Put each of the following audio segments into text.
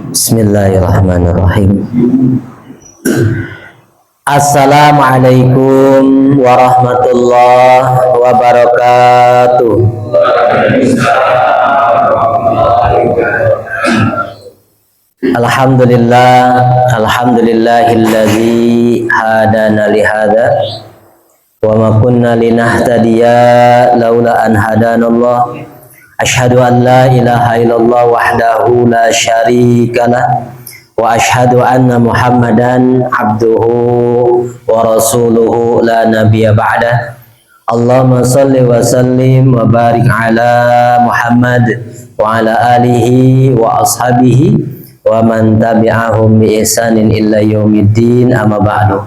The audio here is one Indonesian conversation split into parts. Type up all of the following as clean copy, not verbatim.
Bismillahirrahmanirrahim. Assalamualaikum warahmatullahi wabarakatuh. Alhamdulillahilladzi hadana lihada wa ma kunna linahtadiya laula an hadanallah. Asyhadu an la ilaha illallah wahdahu la syarikalah wa asyhadu anna Muhammadan abduhu wa rasuluhu la nabiyya ba'dah. Allahumma salli wa sallim wa barik ala Muhammad wa ala alihi wa ashabihi wa man tabi'ahum bi ihsanin illa yaumiddin, amma ba'du.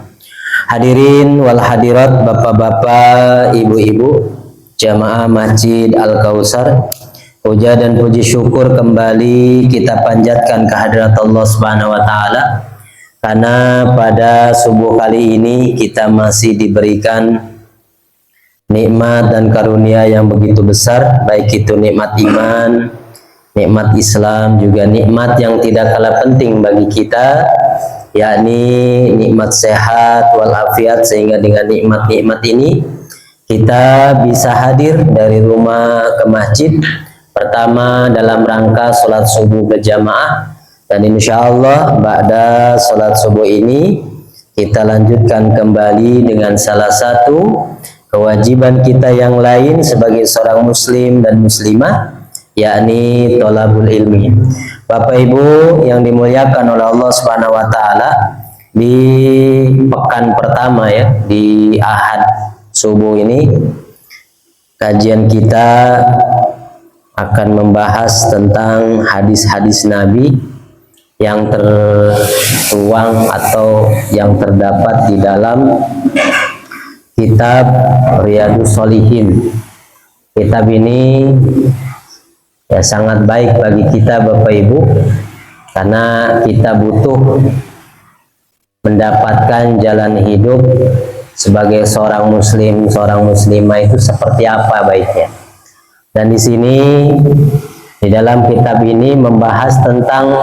Hadirin wal hadirat, bapak-bapak, ibu-ibu, jamaah Masjid Al-Kautsar, puja dan puji syukur kembali kita panjatkan kehadirat Allah Subhanahu wa taala karena pada subuh kali ini kita masih diberikan nikmat dan karunia yang begitu besar, baik itu nikmat iman, nikmat Islam, juga nikmat yang tidak kalah penting bagi kita, yakni nikmat sehat walafiat, sehingga dengan nikmat-nikmat ini kita bisa hadir dari rumah ke masjid, pertama dalam rangka sholat subuh berjamaah, dan insya Allah ba'da sholat subuh ini kita lanjutkan kembali dengan salah satu kewajiban kita yang lain sebagai seorang muslim dan muslimah, yakni thalabul ilmi. Bapak Ibu yang dimuliakan oleh Allah Subhanahu wa taala, di pekan pertama ya, di Ahad subuh ini kajian kita akan membahas tentang hadis-hadis Nabi yang tertuang atau yang terdapat di dalam kitab Riyadhus Shalihin. Kitab ini ya sangat baik bagi kita Bapak Ibu, karena kita butuh mendapatkan jalan hidup sebagai seorang muslim, seorang muslimah itu seperti apa baiknya. Dan di sini di dalam kitab ini membahas tentang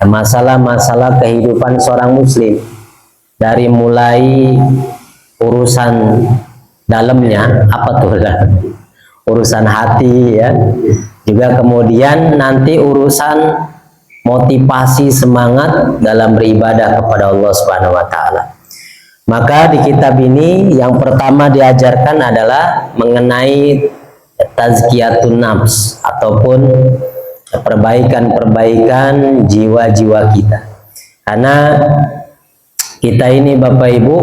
masalah-masalah kehidupan seorang muslim, dari mulai urusan dalamnya, apa tuh, urusan hati ya, juga kemudian nanti urusan motivasi semangat dalam beribadah kepada Allah Subhanahu wa taala. Maka di kitab ini yang pertama diajarkan adalah mengenai tazkiyatun nafs, ataupun perbaikan-perbaikan jiwa-jiwa kita. Karena kita ini Bapak Ibu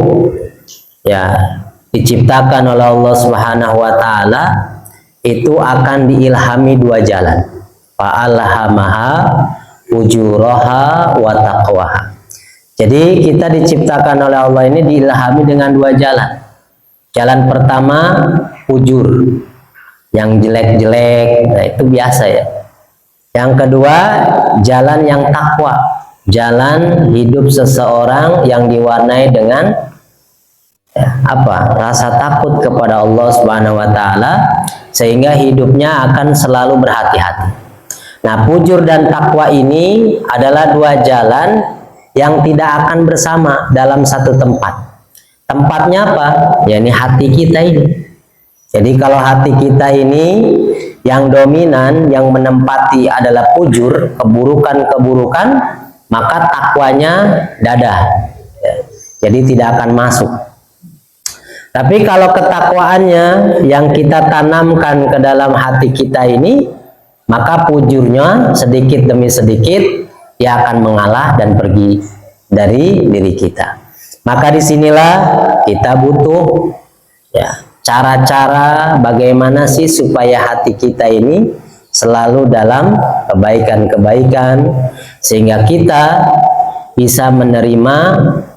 ya diciptakan oleh Allah Subhanahu wa taala itu akan diilhami dua jalan. Fa'alhamaha ujuraha wa taqwaha. Jadi kita diciptakan oleh Allah ini diilhami dengan dua jalan. Jalan pertama ujur, yang jelek-jelek, nah itu biasa ya. Yang kedua jalan yang takwa, jalan hidup seseorang yang diwarnai dengan rasa takut kepada Allah Subhanahu wa taala, sehingga hidupnya akan selalu berhati-hati. Nah, fujur dan takwa ini adalah dua jalan yang tidak akan bersama dalam satu tempat. Tempatnya apa? Ya, ini hati kita ini. Jadi kalau hati kita ini yang dominan, yang menempati adalah fujur, keburukan-keburukan, maka takwanya dadah. Jadi tidak akan masuk. Tapi kalau ketakwaannya yang kita tanamkan ke dalam hati kita ini, maka fujurnya sedikit demi sedikit dia akan mengalah dan pergi dari diri kita. Maka disinilah kita butuh ya cara-cara bagaimana sih supaya hati kita ini selalu dalam kebaikan-kebaikan, sehingga kita bisa menerima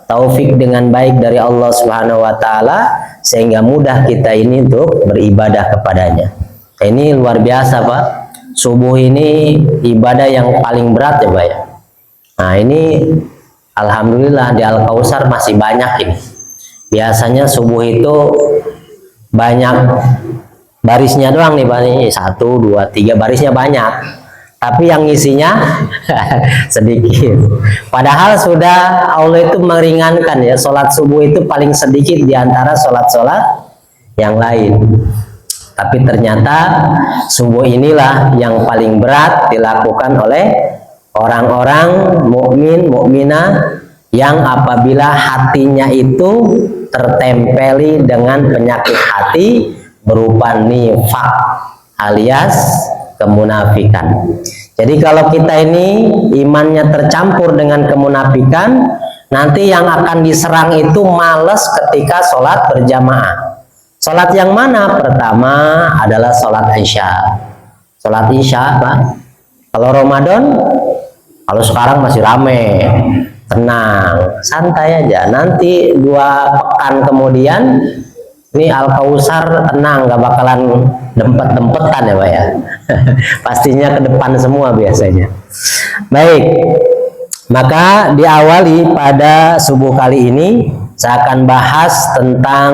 taufik dengan baik dari Allah Subhanahu wa taala, sehingga mudah kita ini untuk beribadah kepadanya. Ini luar biasa Pak. Subuh ini ibadah yang paling berat ya Pak ya. Nah ini alhamdulillah di Al-Kautsar masih banyak ini. Biasanya subuh itu banyak barisnya doang nih Pak, nih 1, 2, 3 barisnya banyak. tapi yang isinya sedikit. Padahal sudah Allah itu meringankan ya, sholat subuh itu paling sedikit di antara sholat-sholat yang lain. Tapi ternyata subuh inilah yang paling berat dilakukan oleh orang-orang mukmin mukminah yang apabila hatinya itu tertempeli dengan penyakit hati berupa nifaq alias kemunafikan. Jadi kalau kita ini imannya tercampur dengan kemunafikan, nanti yang akan diserang itu malas ketika sholat berjamaah. Sholat yang mana? Pertama adalah sholat Isya. Sholat Isya, Pak. Kalau Ramadan, kalau sekarang masih rame, tenang, santai aja. Nanti 2 pekan kemudian, ini Al-Kausar tenang, gak bakalan dempet-dempetan ya Pak ya. Pastinya ke depan semua biasanya. Baik, maka diawali pada subuh kali ini, saya akan bahas tentang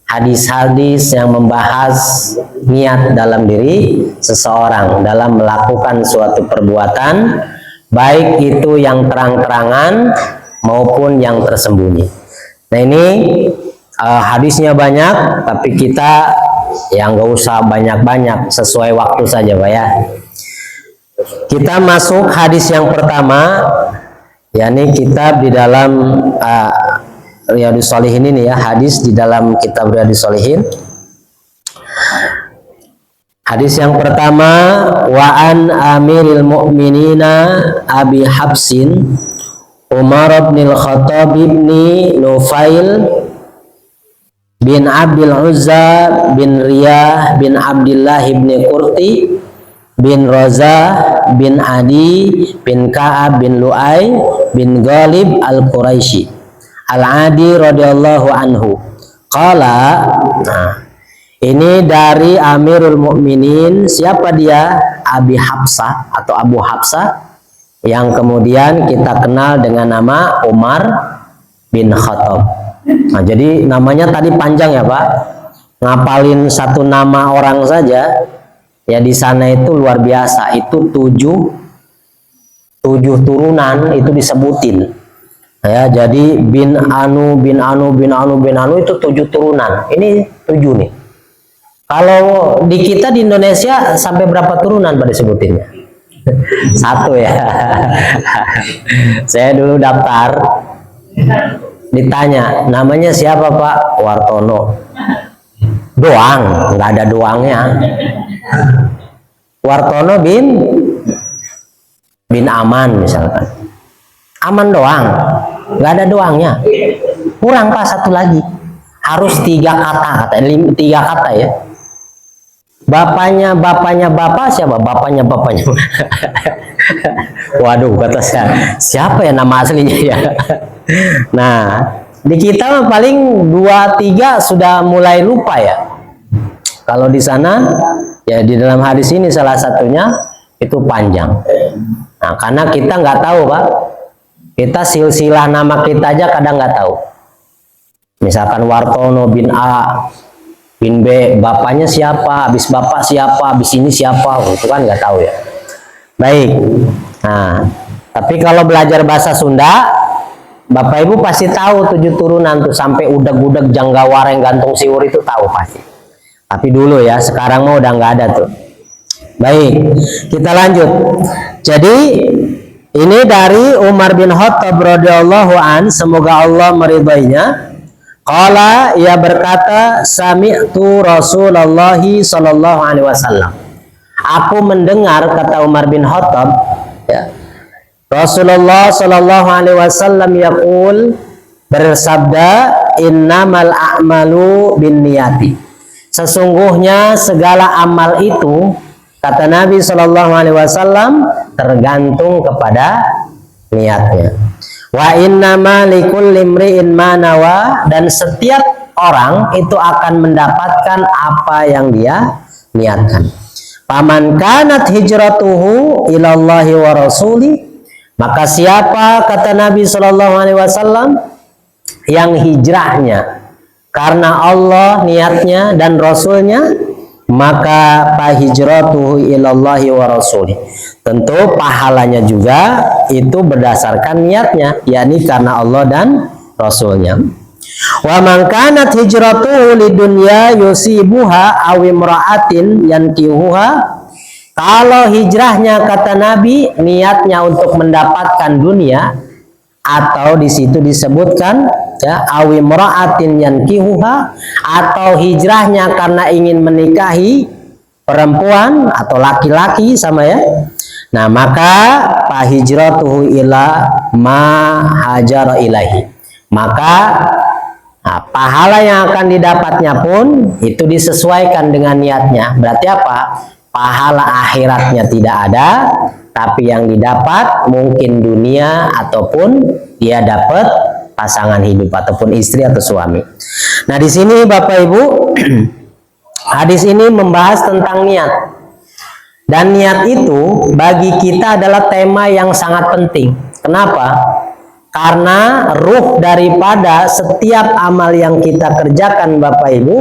hadis-hadis yang membahas niat dalam diri seseorang dalam melakukan suatu perbuatan, baik itu yang terang-terangan maupun yang tersembunyi. Nah ini hadisnya banyak, tapi kita yang nggak usah banyak-banyak, sesuai waktu saja Pak ya. Kita masuk hadis yang pertama, yakni kitab di dalam Riyadhus Shalihin ini ya, hadis di dalam kitab Riyadhus Shalihin. Hadis yang pertama, wa an amiril mu'minina Abi Habsin Umar bin Khattab bin Nufail bin Abdul Uzza bin Riyah bin Abdullah bin Qurti bin Raza bin Adi bin Ka'ab bin Lu'ay bin Ghalib al-Quraisy Al-Adi radhiyallahu anhu. Qala, nah, ini dari Amirul Mukminin, siapa dia? Abi Hafsah atau Abu Hafsah, yang kemudian kita kenal dengan nama Umar bin Khattab. Nah, jadi namanya tadi panjang ya Pak. Ngapalin satu nama orang saja ya di sana itu luar biasa. Itu tujuh turunan itu disebutin. Ya, jadi bin Anu bin Anu bin Anu bin Anu itu 7 turunan. Ini 7 nih. Kalau di kita di Indonesia sampai berapa turunan pada disebutinnya? 1 ya. Saya dulu daftar, ditanya namanya siapa Pak? Wartono. Doang, nggak ada doangnya. Wartono bin Aman misalkan. Aman doang, nggak ada doangnya. Kurang Pak, 1 lagi. Harus 3 kata, 3 kata ya. Bapaknya bapak siapa? Bapaknya. Waduh, kata saya, siapa ya nama aslinya ya? Nah, di kita paling 2-3 sudah mulai lupa ya. Kalau di sana ya di dalam hadis ini salah satunya itu panjang. Nah, karena kita nggak tahu Pak. Kita silsilah nama kita aja kadang nggak tahu. Misalkan Wartono bin A bin B, bapaknya siapa, habis bapak siapa, habis ini siapa, itu kan nggak tahu ya. Baik. Nah, tapi kalau belajar bahasa Sunda, Bapak Ibu pasti tahu 7 turunan tuh, sampai udeg-udeg Janggawareng gantung siwur itu tahu pasti. Tapi dulu ya, sekarang mah udah nggak ada tuh. Baik, kita lanjut. Jadi ini dari Umar bin Khattab radhiyallahu an, semoga Allah meridainya. Qala, ia berkata, sami'tu Rasulullah sallallahu alaihi wasallam. Aku mendengar, kata Umar bin Khattab, ya, Rasulullah sallallahu alaihi wasallam yaqul, bersabda, innamal a'malu binniyati. Sesungguhnya segala amal itu, kata Nabi sallallahu alaihi wasallam, tergantung kepada niatnya. Wa innama likulli imri'in ma nawa, dan setiap orang itu akan mendapatkan apa yang dia niatkan. Faman kanat hijratuhu ilallahi wa rasuli, maka siapa, kata Nabi sallallahu alaihi wasallam, yang hijrahnya karena Allah niatnya dan Rasulnya, maka fahijratuhu ilallahi wa rasulih. Tentu pahalanya juga itu berdasarkan niatnya, yakni karena Allah dan Rasulnya. Wa man kanat hijratuhu lidunya yusibuha aw imra'atin yankihuha, kalau hijrahnya kata Nabi niatnya untuk mendapatkan dunia, atau di situ disebutkan ya aw imra'atin yankihuha, atau hijrahnya karena ingin menikahi perempuan atau laki-laki sama ya. Nah, maka fahijratuhu ila ma hajara ilahi. Maka pahala yang akan didapatnya pun itu disesuaikan dengan niatnya. Berarti apa? Pahala akhiratnya tidak ada, tapi yang didapat mungkin dunia ataupun dia dapat pasangan hidup ataupun istri atau suami. Nah, di sini Bapak Ibu, hadis ini membahas tentang niat. Dan niat itu bagi kita adalah tema yang sangat penting. Kenapa? Karena ruh daripada setiap amal yang kita kerjakan Bapak Ibu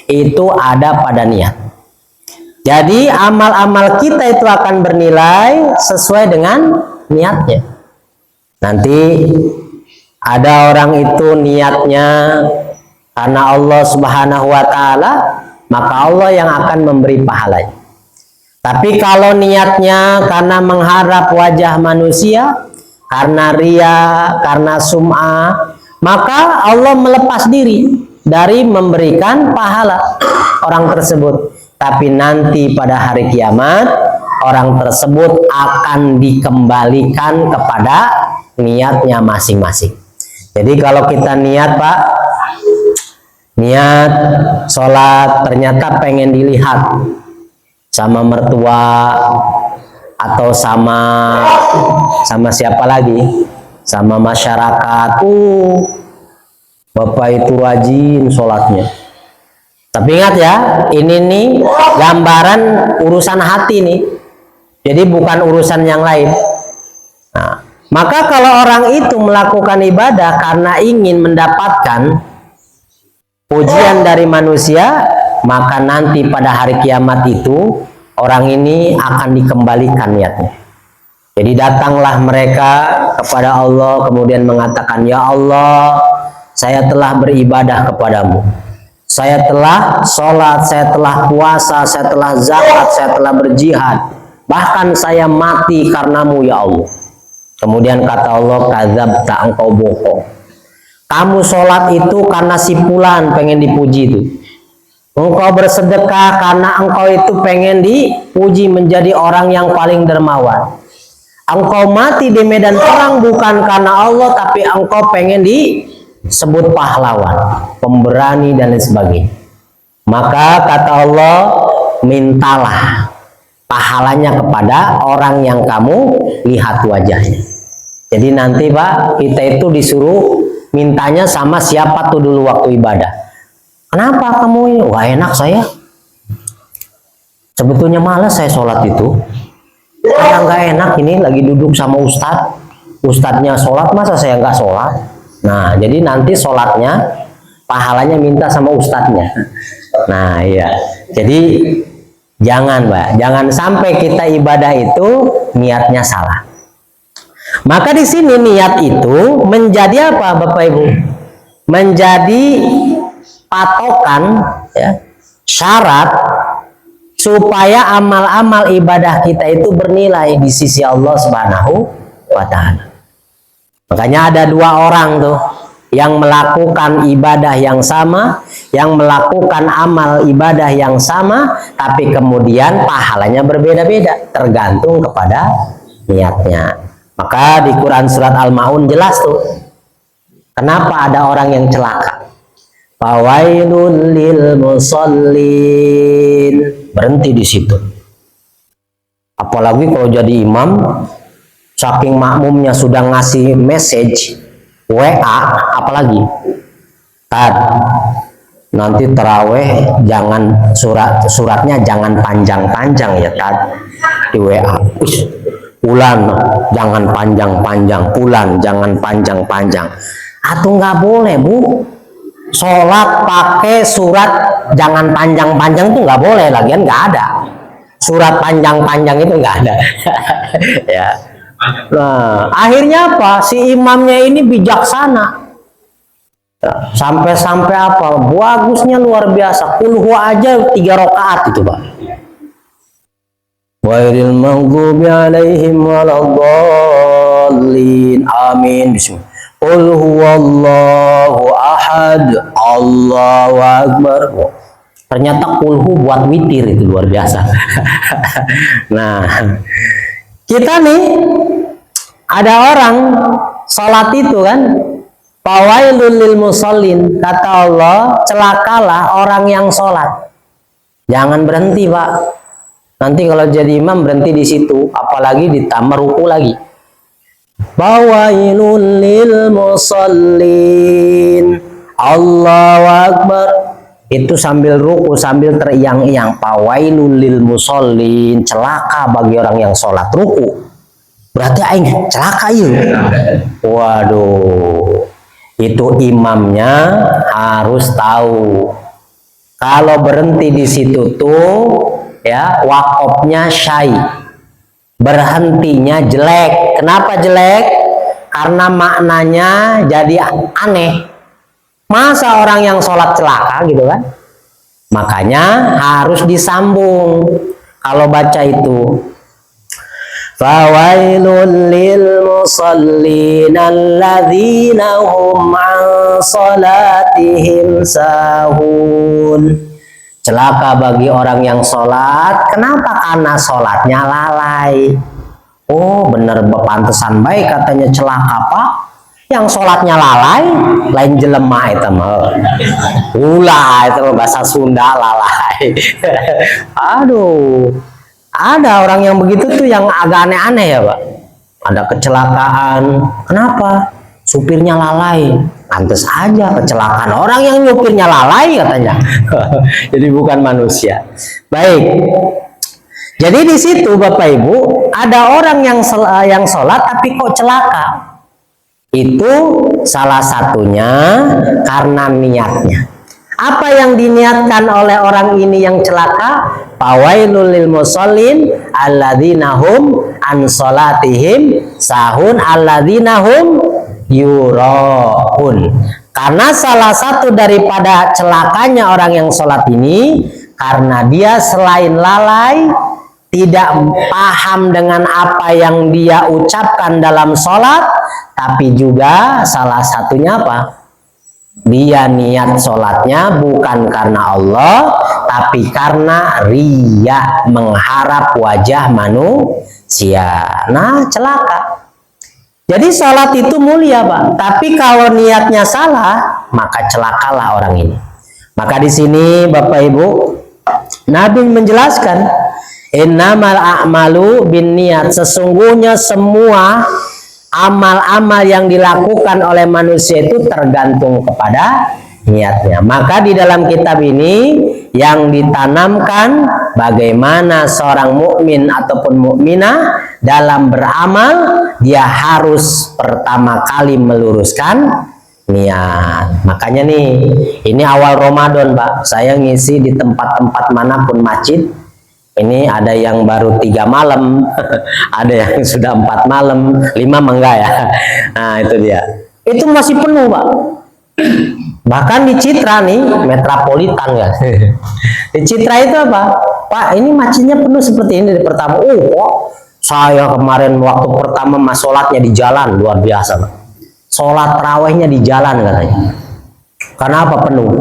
itu ada pada niat. Jadi amal-amal kita itu akan bernilai sesuai dengan niatnya. Nanti ada orang itu niatnya karena Allah Subhanahu wa Ta'ala, maka Allah yang akan memberi pahalanya. Tapi kalau niatnya karena mengharap wajah manusia, karena ria, karena sum'ah, maka Allah melepas diri dari memberikan pahala orang tersebut. Tapi nanti pada hari kiamat, orang tersebut akan dikembalikan kepada niatnya masing-masing. Jadi kalau kita niat Pak, niat sholat ternyata pengen dilihat sama mertua atau sama siapa lagi, sama masyarakat. Bapak itu rajin sholatnya. Tapi ingat ya, ini nih gambaran urusan hati nih, jadi bukan urusan yang lain. Nah, maka kalau orang itu melakukan ibadah karena ingin mendapatkan pujian dari manusia, maka nanti pada hari kiamat itu orang ini akan dikembalikan niatnya. Jadi datanglah mereka kepada Allah kemudian mengatakan, ya Allah, saya telah beribadah kepadamu, saya telah sholat, saya telah puasa, saya telah zakat, saya telah berjihad, bahkan saya mati karenamu ya Allah. Kemudian kata Allah, kadzabta, engkau bohong. Kamu sholat itu karena si fulan pengen dipuji itu. Engkau bersedekah karena engkau itu pengen dipuji menjadi orang yang paling dermawan. Engkau mati di medan perang bukan karena Allah, tapi engkau pengen disebut pahlawan, pemberani dan lain sebagainya. Maka kata Allah, mintalah pahalanya kepada orang yang kamu lihat wajahnya. Jadi nanti Pak, kita itu disuruh mintanya sama siapa tuh dulu waktu ibadah. Kenapa kamu ini? Wah, enak saya. Sebetulnya malas saya sholat itu. Karena nggak enak ini lagi duduk sama ustadz. Ustadznya sholat, masa saya nggak sholat? Nah, jadi nanti sholatnya, pahalanya minta sama ustadznya. Nah, iya. Jadi jangan Mbak, jangan sampai kita ibadah itu niatnya salah. Maka di sini niat itu menjadi apa Bapak Ibu? Menjadi patokan ya, syarat supaya amal-amal ibadah kita itu bernilai di sisi Allah Subhanahu wa Ta'ala. Makanya ada dua orang tuh yang melakukan ibadah yang sama, yang melakukan amal ibadah yang sama, tapi kemudian pahalanya berbeda-beda tergantung kepada niatnya. Maka di Quran surat Al-Ma'un jelas tuh kenapa ada orang yang celaka. Fawailul lil musallin, berhenti di situ. Apalagi kalau jadi imam, saking makmumnya sudah ngasih message WA, apalagi Tad, nanti terawih jangan suratnya jangan panjang-panjang ya Tad di WA. Bulan jangan panjang-panjang, bulan jangan panjang-panjang. Atau nggak boleh Bu, sholat pakai surat jangan panjang-panjang tuh nggak boleh, lagian nggak ada surat panjang-panjang itu nggak ada. Ya. Nah, akhirnya apa? Si imamnya ini bijaksana. Sampai-sampai apa? Bagusnya luar biasa. Kulhu aja 3 rakaat itu, Pak. Wairil maghdubi alaihim waladdallin. Amin. Bismillah. Qul huwallahu ahad. Allahu akbar. Ternyata kulhu buat witir, itu luar biasa. Nah, kita nih ada orang sholat itu kan, fawailul lil musallin, kata Allah, celakalah orang yang sholat. Jangan berhenti, Pak. Nanti kalau jadi imam berhenti di situ, apalagi ditambah ruku lagi. Fawailul lil musallin, Allahu akbar. Itu sambil ruku, sambil teriang-iang, fawailul lil musallin, celaka bagi orang yang sholat ruku. Berarti aing celaka ya. Waduh, itu imamnya harus tahu kalau berhenti di situ tuh ya wakofnya syai, berhentinya jelek. Kenapa jelek? Karena maknanya jadi aneh. Masa orang yang sholat celaka gitu kan? Makanya harus disambung kalau baca itu. Fawailul lil musallin alladzina hum an salatihim sahun. Celaka bagi orang yang sholat. Kenapa? Karena sholatnya lalai. Oh bener, pantesan baik katanya celaka, Pak. Yang sholatnya lalai, lain jelema itu mah. Ulah itu bahasa Sunda, lalai. Aduh, ada orang yang begitu tuh yang agak aneh-aneh ya, Pak. Ada kecelakaan, kenapa? Supirnya lalai. Pantes aja kecelakaan, orang yang nyupirnya lalai katanya. Jadi bukan manusia. Baik. Jadi di situ Bapak Ibu ada orang yang sholat tapi kok celaka. Itu salah satunya karena niatnya. Apa yang diniatkan oleh orang ini yang celaka? Fawailul lil musallin alladzina hum an salatihim sahun alladzina hum yuraun. Karena salah satu daripada celakanya orang yang sholat ini karena dia selain lalai, tidak paham dengan apa yang dia ucapkan dalam sholat, tapi juga salah satunya apa? Dia niat sholatnya bukan karena Allah, tapi karena riya, mengharap wajah manusia. Nah, celaka. Jadi sholat itu mulia, Pak. Tapi kalau niatnya salah, maka celakalah orang ini. Maka di sini Bapak Ibu, Nabi menjelaskan, innamal a'malu bin niat. Sesungguhnya semua amal-amal yang dilakukan oleh manusia itu tergantung kepada niatnya. Maka di dalam kitab ini yang ditanamkan bagaimana seorang mukmin ataupun mukminah dalam beramal, dia harus pertama kali meluruskan niat. Makanya nih, ini awal Ramadan, Pak. Saya ngisi di tempat-tempat manapun masjid. Ini ada yang baru 3 malam, ada yang sudah 4 malam, 5 enggak ya. Nah itu dia. Itu masih penuh, Pak. Bahkan di Citra nih, metropolitan ya. Di Citra itu apa? Pak, ini masjidnya penuh seperti ini di pertama. Oh, saya kemarin waktu pertama mas sholatnya di jalan, luar biasa, Pak. Sholat tarawihnya di jalan katanya. Karena apa penuh?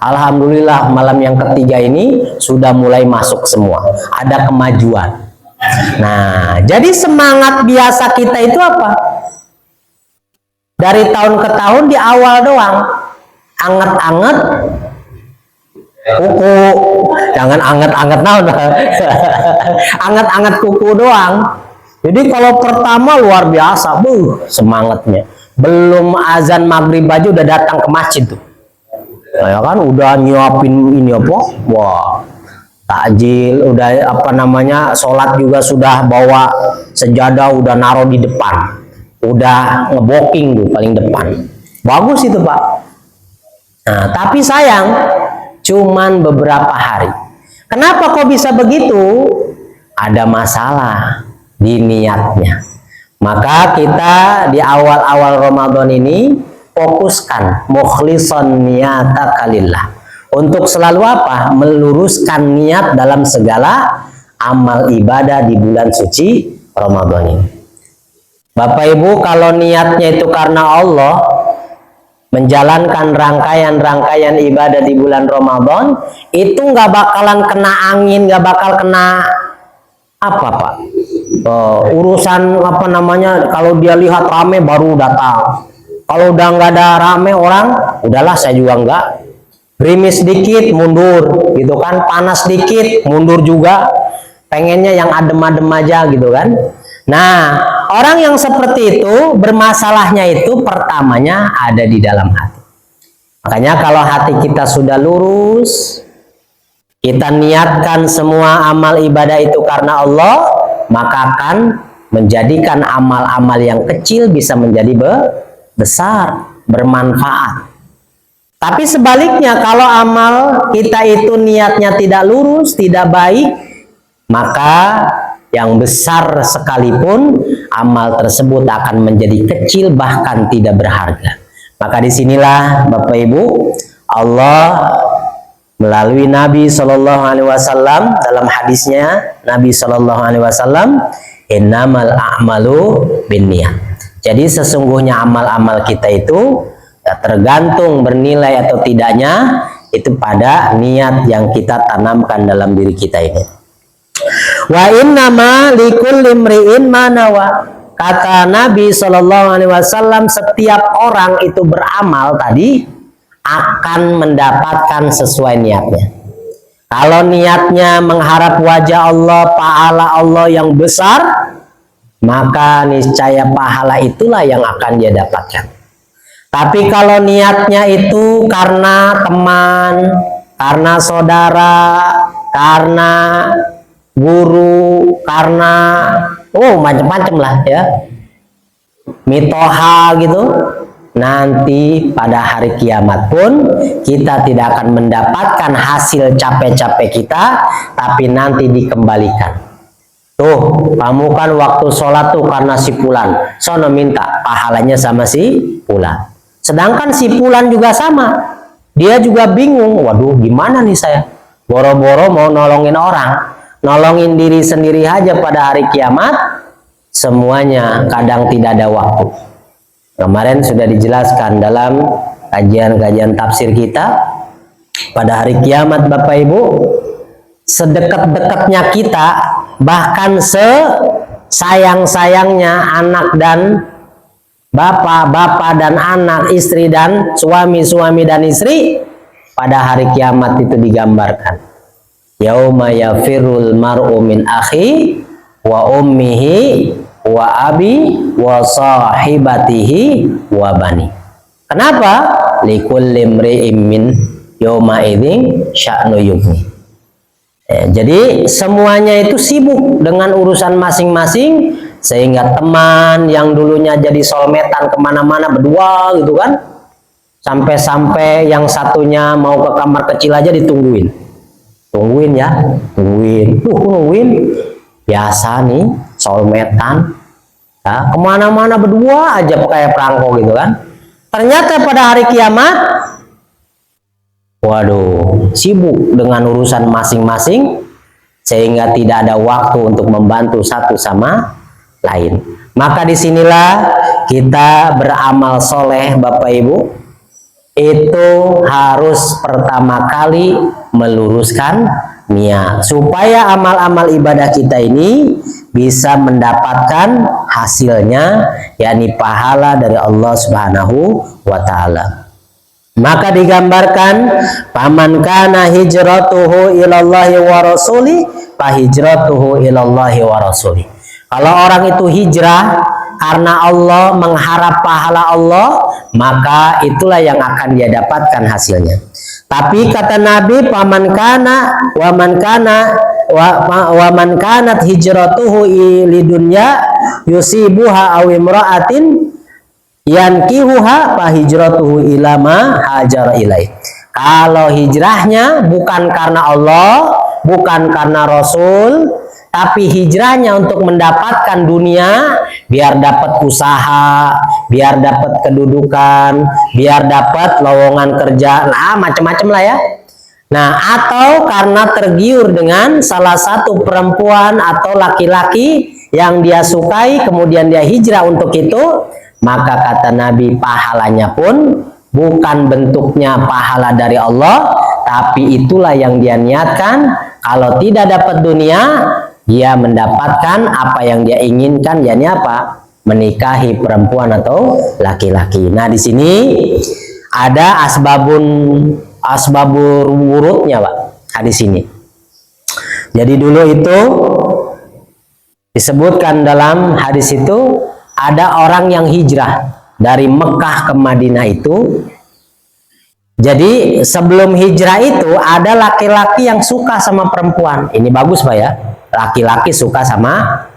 Alhamdulillah malam yang ketiga ini sudah mulai masuk semua. Ada kemajuan. Nah, jadi semangat biasa kita itu apa? Dari tahun ke tahun di awal doang. Anget-anget kuku. Jangan anget-anget naon. Anget-anget kuku doang. Jadi kalau pertama luar biasa, semangatnya. Belum azan maghrib aja udah datang ke masjid tuh. Ya kan udah nyiapin ini apa? Wah, takjil, udah apa namanya, sholat juga sudah bawa sejadah, udah naruh di depan, udah ngeboking tuh paling depan. Bagus itu, Pak. Nah, tapi sayang cuman beberapa hari. Kenapa kok bisa begitu? Ada masalah di niatnya. Maka kita di awal-awal Ramadan ini fokuskan mukhlishon niyataka lillah. Untuk selalu apa? Meluruskan niat dalam segala amal ibadah di bulan suci Ramadan ini. Bapak Ibu, kalau niatnya itu karena Allah, menjalankan rangkaian-rangkaian ibadah di bulan Ramadan, itu nggak bakalan kena angin, nggak bakal kena apa Pak? Urusan apa namanya, kalau dia lihat rame baru datang. Kalau udah nggak ada rame orang, udahlah saya juga nggak. Gerimis sedikit mundur, gitu kan? Panas sedikit mundur juga. Pengennya yang adem-adem aja, gitu kan? Nah, orang yang seperti itu bermasalahnya itu pertamanya ada di dalam hati. Makanya kalau hati kita sudah lurus, kita niatkan semua amal ibadah itu karena Allah, maka akan menjadikan amal-amal yang kecil bisa menjadi besar, bermanfaat. Tapi sebaliknya, kalau amal kita itu niatnya tidak lurus, tidak baik, maka yang besar sekalipun amal tersebut akan menjadi kecil, bahkan tidak berharga. Maka disinilah Bapak Ibu, Allah melalui Nabi Shallallahu Alaihi Wasallam dalam hadisnya, Nabi Shallallahu Alaihi Wasallam, innamal a'malu binniyat. Jadi sesungguhnya amal-amal kita itu ya, tergantung bernilai atau tidaknya itu pada niat yang kita tanamkan dalam diri kita ini. Wa innama likulli imri'in ma nawa. Kata Nabi Shallallahu Alaihi Wasallam, setiap orang itu beramal tadi akan mendapatkan sesuai niatnya. Kalau niatnya mengharap wajah Allah, pahala Allah yang besar, maka niscaya pahala itulah yang akan dia dapatkan. Tapi kalau niatnya itu karena teman, karena saudara, karena guru, karena macam-macam lah ya, mitoha gitu, nanti pada hari kiamat pun kita tidak akan mendapatkan hasil capek-capek kita, tapi nanti dikembalikan. Tuh, kamu kan waktu sholat tuh karena si Fulan, sono minta pahalanya sama si Fulan. Sedangkan si Fulan juga sama, dia juga bingung, waduh gimana nih saya, boro-boro mau nolongin orang, nolongin diri sendiri aja pada hari kiamat, semuanya kadang tidak ada waktu. Kemarin sudah dijelaskan dalam kajian-kajian tafsir kita, pada hari kiamat Bapak Ibu, sedekat-dekatnya kita, bahkan sesayang-sayangnya anak dan bapak dan anak, istri dan suami dan istri, pada hari kiamat itu digambarkan. Yauma yafirul mar'u min akhi wa ummihi wa abi wa sahibatihi wa bani. Kenapa? Likulli imri'in min yauma idzin sya'nu yughni. Jadi semuanya itu sibuk dengan urusan masing-masing, sehingga teman yang dulunya jadi solmetan kemana-mana berdua gitu kan, sampai-sampai yang satunya mau ke kamar kecil aja ditungguin. Tungguin ya, tungguin. Biasa nih, solmetan, ya, kemana-mana berdua aja kayak perangko gitu kan. Ternyata pada hari kiamat, waduh, sibuk dengan urusan masing-masing, sehingga tidak ada waktu untuk membantu satu sama lain. Maka disinilah kita beramal soleh Bapak Ibu, itu harus pertama kali meluruskan niat supaya amal-amal ibadah kita ini bisa mendapatkan hasilnya, yakni pahala dari Allah Subhanahu wa taala. Maka digambarkan, faman kana hijratuhu ilallahi wa rasuli fa hijratuhu ilallahi wa rasuli. Kalau orang itu hijrah karena Allah, mengharap pahala Allah, maka itulah yang akan dia dapatkan hasilnya. Tapi kata Nabi, paman kana wa man kanat hijratuhu lidunya yusibuha aw imra'atin yankihuha fa hijratuhu ila ma hajar ilai. Kalau hijrahnya bukan karena Allah, bukan karena Rasul, tapi hijrahnya untuk mendapatkan dunia, biar dapat usaha, biar dapat kedudukan, biar dapat lowongan kerja, nah macam-macam lah ya. Nah, atau karena tergiur dengan salah satu perempuan atau laki-laki yang dia sukai, kemudian dia hijrah untuk itu, maka kata Nabi, pahalanya pun bukan bentuknya pahala dari Allah, tapi itulah yang dia niatkan. Kalau tidak dapat dunia, dia mendapatkan apa yang dia inginkan, yakni apa? Menikahi perempuan atau laki-laki. Nah, di sini ada asbabur wurudnya, Pak. Hadis ini. Jadi dulu itu disebutkan dalam hadis itu ada orang yang hijrah dari Mekah ke Madinah itu. Jadi sebelum hijrah itu ada laki-laki yang suka sama perempuan. Ini bagus, Pak ya. Laki-laki suka sama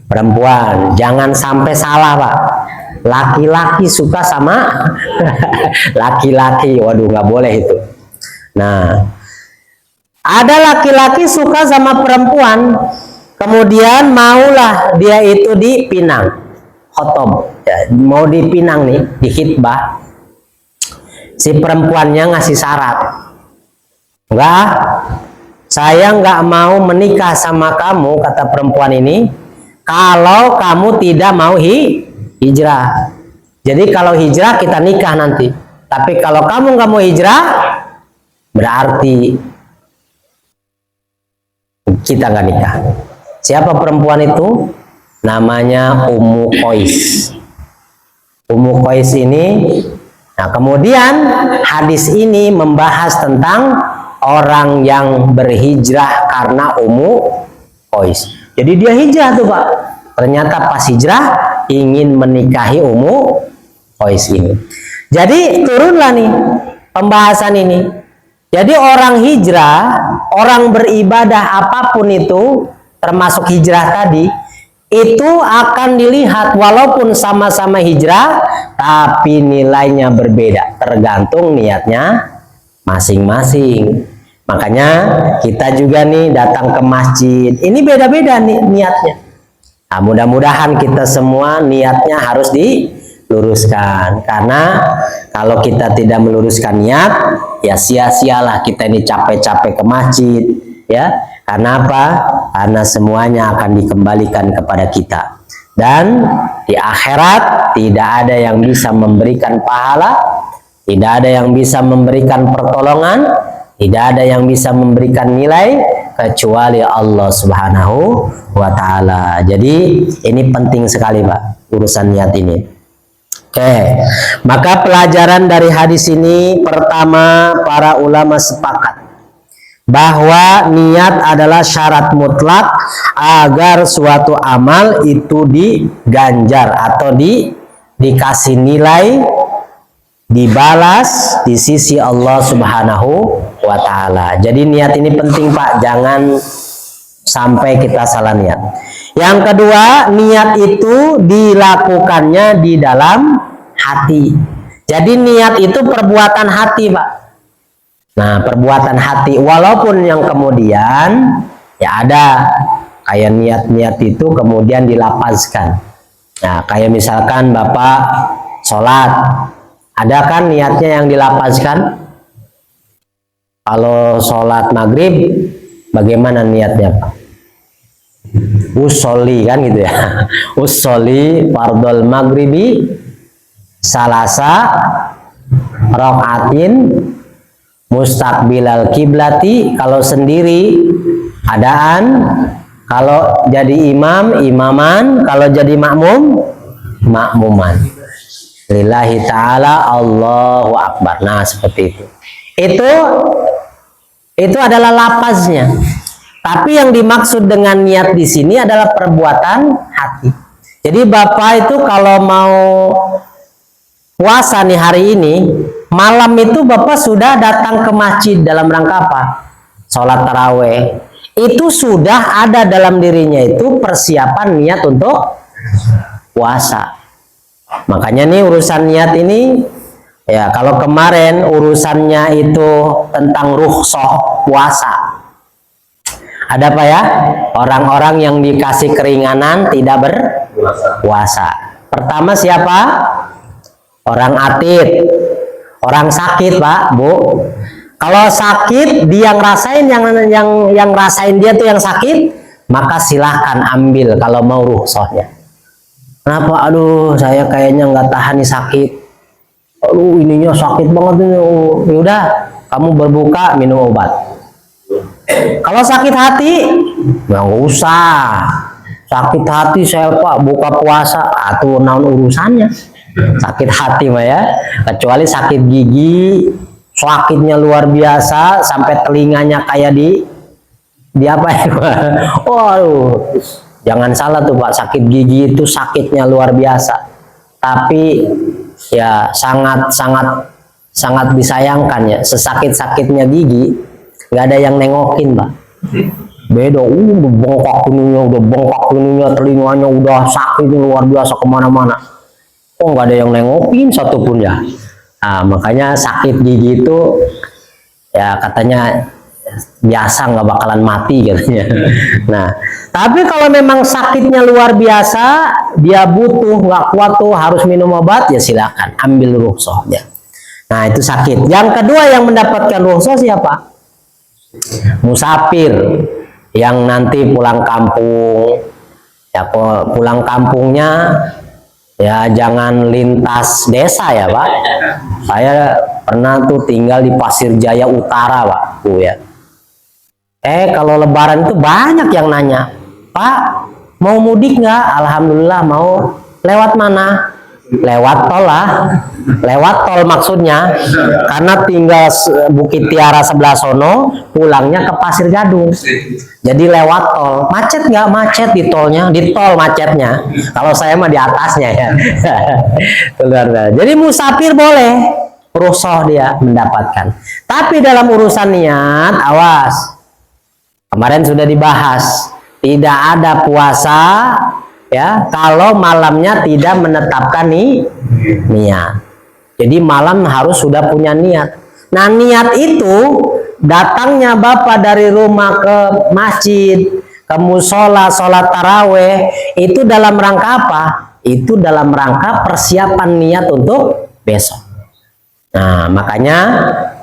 perempuan. Jangan sampai salah, Pak. Laki-laki suka sama laki-laki. Waduh, nggak boleh itu. Nah, ada laki-laki suka sama perempuan, kemudian maulah dia itu dipinang, khotob, ya, mau dipinang nih, di khitbah. Si perempuannya ngasih syarat, enggak, saya nggak mau menikah sama kamu, kata perempuan ini, kalau kamu tidak mau hijrah. Jadi kalau hijrah kita nikah nanti, tapi kalau kamu nggak mau hijrah, berarti kita nggak nikah. Siapa perempuan itu? Namanya Ummu Qais. Ummu Qais ini, nah kemudian hadis ini membahas tentang orang yang berhijrah karena Ummu Qais. Jadi dia hijrah tuh, Pak. Ternyata pas hijrah ingin menikahi Ummu Qais ini. Jadi turunlah nih pembahasan ini. Jadi orang hijrah, orang beribadah apapun itu, termasuk hijrah tadi, itu akan dilihat walaupun sama-sama hijrah, tapi nilainya berbeda, tergantung niatnya masing-masing. Makanya kita juga nih datang ke masjid, ini beda-beda nih niatnya. Nah, mudah-mudahan kita semua niatnya harus diluruskan, karena kalau kita tidak meluruskan niat, ya sia-sialah kita ini capek-capek ke masjid, ya. Karena apa? Karena semuanya akan dikembalikan kepada kita. Dan di akhirat tidak ada yang bisa memberikan pahala, tidak ada yang bisa memberikan pertolongan, tidak ada yang bisa memberikan nilai kecuali Allah Subhanahu wa Ta'ala. Jadi ini penting sekali, Pak, urusan niat ini. Oke, maka pelajaran dari hadis ini, pertama, para ulama sepakat bahwa niat adalah syarat mutlak agar suatu amal itu diganjar atau dikasih nilai, dibalas di sisi Allah Subhanahu wa Ta'ala. Jadi niat ini penting, Pak, jangan sampai kita salah niat. Yang kedua, niat itu dilakukannya di dalam hati. Jadi niat itu perbuatan hati, Pak. Nah, perbuatan hati, walaupun yang kemudian ya ada kayak niat-niat itu kemudian dilapazkan. Nah, kayak misalkan Bapak sholat, ada kan niatnya yang dilapazkan? Kalau sholat maghrib, bagaimana niatnya, Pak? Usolli kan gitu ya. Usolli fardhol maghribi salasa rakaatin mustaqbilal kiblati. Kalau sendiri adaan, kalau jadi imam imaman, kalau jadi makmum makmuman. Lillahi ta'ala Allahu akbar. Nah, seperti itu. Itu adalah lapaznya. Tapi yang dimaksud dengan niat di sini adalah perbuatan hati. Jadi Bapak itu kalau mau puasa nih hari ini, malam itu Bapak sudah datang ke masjid dalam rangka apa? Sholat taraweh. Itu sudah ada dalam dirinya itu persiapan niat untuk puasa. Makanya nih urusan niat ini Ya, kalau kemarin urusannya itu tentang rukhsah puasa. Ada apa ya? Orang-orang yang dikasih keringanan tidak berpuasa. Pertama siapa? Orang atid, orang sakit, Pak, Bu. Kalau sakit dia ngerasain yang rasain dia tuh yang sakit, maka silahkan ambil kalau mau rukhsahnya. Kenapa? Aduh, saya kayaknya nggak tahan nih sakit. Aduh, ininya sakit banget nih. Ya udah, kamu berbuka minum obat. Kalau sakit hati, nggak usah. Sakit hati saya Pak buka puasa, atau naon urusannya. Sakit hati mah ya. Kecuali sakit gigi, sakitnya luar biasa sampai telinganya kayak di apa ya? Waduh, jangan salah tuh Pak, sakit gigi itu sakitnya luar biasa. Tapi ya sangat disayangkan ya, sesakit-sakitnya gigi nggak ada yang nengokin, Pak. Beda, udah bengkak ininya, telinganya udah sakit luar biasa kemana-mana. Oh, nggak ada yang nengokin satupun ya. Nah, makanya sakit gigi itu ya katanya biasa, nggak bakalan mati katanya. Nah, tapi kalau memang sakitnya luar biasa, dia butuh, nggak kuat tuh harus minum obat, ya silakan ambil rukhsahnya. Nah, itu sakit. Yang kedua yang mendapatkan rukhsah siapa? Musafir yang nanti pulang kampung. Ya, pulang kampungnya ya jangan lintas desa ya Pak. Saya pernah tuh tinggal di Pasir Jaya Utara Pak, Bu ya. Kalau lebaran itu banyak yang nanya, Pak mau mudik nggak? Alhamdulillah mau. Lewat mana? Lewat tol lah. Lewat tol maksudnya, karena tinggal Bukit Tiara sebelah sono, pulangnya ke Pasir Gadung. Jadi lewat tol. Macet nggak? Macet di tolnya, di tol macetnya. Kalau saya mah di atasnya ya. Jadi musafir boleh, rukhsah dia mendapatkan. Tapi dalam urusan niat, awas. Kemarin sudah dibahas, tidak ada puasa ya kalau malamnya tidak menetapkan niat. Jadi malam harus sudah punya niat. Nah, niat itu datangnya Bapak dari rumah ke masjid, ke musola, sholat taraweh, itu dalam rangka apa? Itu dalam rangka persiapan niat untuk besok. Nah, makanya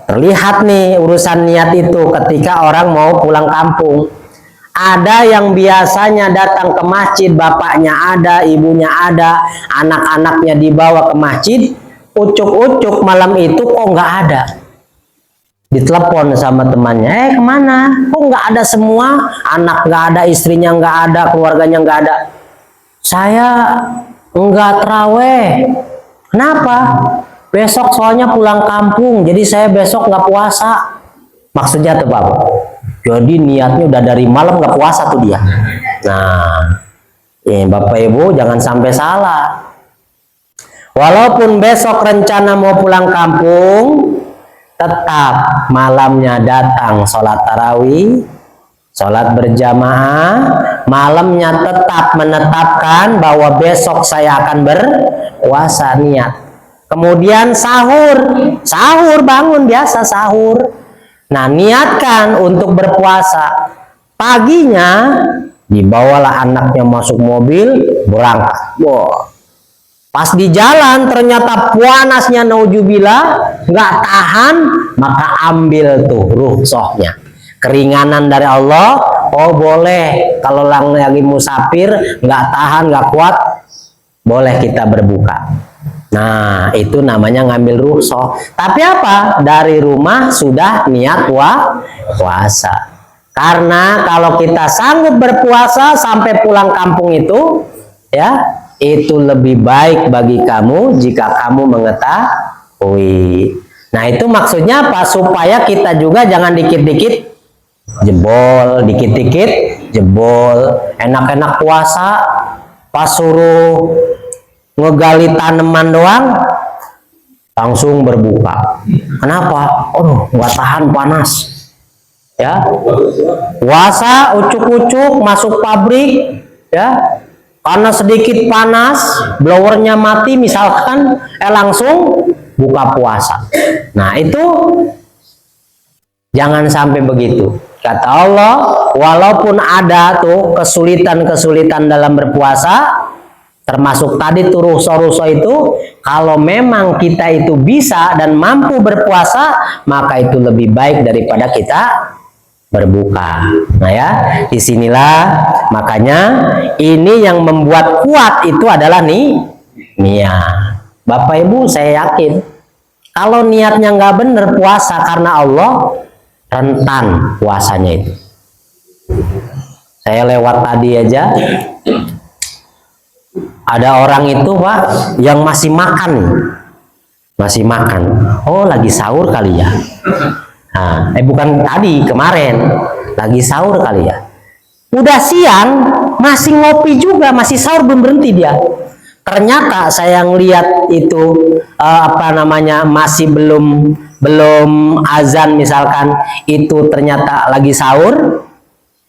terlihat nih urusan niat itu ketika orang mau pulang kampung. Ada yang biasanya datang ke masjid, bapaknya ada, ibunya ada, anak-anaknya dibawa ke masjid, ucuk-ucuk malam itu kok nggak ada. Ditelepon sama temannya, kemana? Kok nggak ada semua? Anak nggak ada, istrinya nggak ada, keluarganya nggak ada. Saya nggak terawih. Kenapa? Besok soalnya pulang kampung, jadi saya besok nggak puasa. Maksudnya tuh Pak. Jadi niatnya udah dari malam nggak puasa tuh dia. Nah, Bapak Ibu jangan sampai salah. Walaupun besok rencana mau pulang kampung, tetap malamnya datang sholat tarawih, sholat berjamaah, malamnya tetap menetapkan bahwa besok saya akan berpuasa niat. Kemudian sahur bangun biasa sahur. Nah, niatkan untuk berpuasa. Paginya dibawalah anaknya masuk mobil berangkat. Wow. Pas di jalan ternyata panasnya naujubillah, nggak tahan, maka ambil tuh rukhsahnya. Keringanan dari Allah. Oh boleh, kalau lagi musafir nggak tahan, nggak kuat, boleh kita berbuka. Nah, itu namanya ngambil rukhsah. Tapi apa? Dari rumah sudah niat puasa. Karena kalau kita sanggup berpuasa sampai pulang kampung itu, ya, itu lebih baik bagi kamu jika kamu mengetahui. Nah, itu maksudnya apa? Supaya kita juga jangan dikit-dikit jebol, dikit-dikit jebol. Enak-enak puasa, pas suruh ngegali tanaman doang langsung berbuka. Kenapa? Oh, nggak tahan panas. Ya, puasa ucuk-ucuk masuk pabrik, ya, karena sedikit panas, blowernya mati misalkan, langsung buka puasa. Nah itu jangan sampai begitu. Kata Allah, walaupun ada tuh kesulitan-kesulitan dalam berpuasa, termasuk tadi tuh ruso-ruso itu, kalau memang kita itu bisa dan mampu berpuasa, maka itu lebih baik daripada kita berbuka. Nah ya, disinilah makanya ini yang membuat kuat itu adalah niat. Bapak Ibu, saya yakin kalau niatnya nggak bener puasa karena Allah, rentan puasanya itu. Saya lewat tadi aja, ada orang itu Pak yang masih makan, oh lagi sahur kali ya. Nah, bukan tadi, kemarin lagi sahur kali ya. Udah siang masih ngopi juga, masih sahur, belum berhenti dia. Ternyata saya ngeliat itu masih belum azan misalkan, itu ternyata lagi sahur.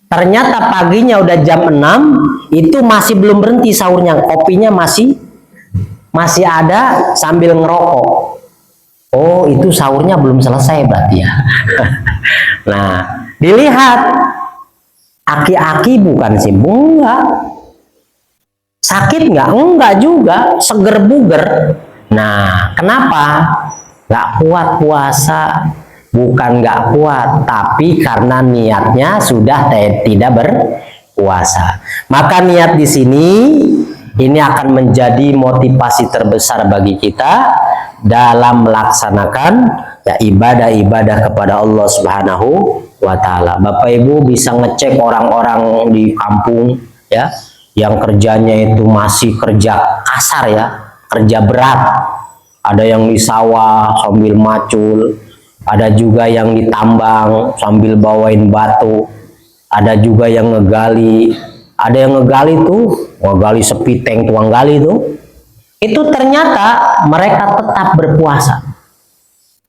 Ternyata paginya udah jam 6 itu masih belum berhenti sahurnya, kopinya masih ada sambil ngerokok. Oh, itu sahurnya belum selesai berarti ya. Nah, dilihat aki-aki bukan sih, enggak. Sakit nggak? Enggak juga, seger buger. Nah, kenapa? Nggak kuat puasa. Bukan nggak kuat, tapi karena niatnya sudah tidak berpuasa. Maka niat di sini ini akan menjadi motivasi terbesar bagi kita dalam melaksanakan ya ibadah-ibadah kepada Allah Subhanahu wa taala. Bapak Ibu bisa ngecek orang-orang di kampung ya yang kerjanya itu masih kerja kasar ya, kerja berat. Ada yang di sawah sambil macul, ada juga yang ditambang sambil bawain batu, ada juga yang ngegali, ngegali sepiteng tuang gali itu ternyata mereka tetap berpuasa.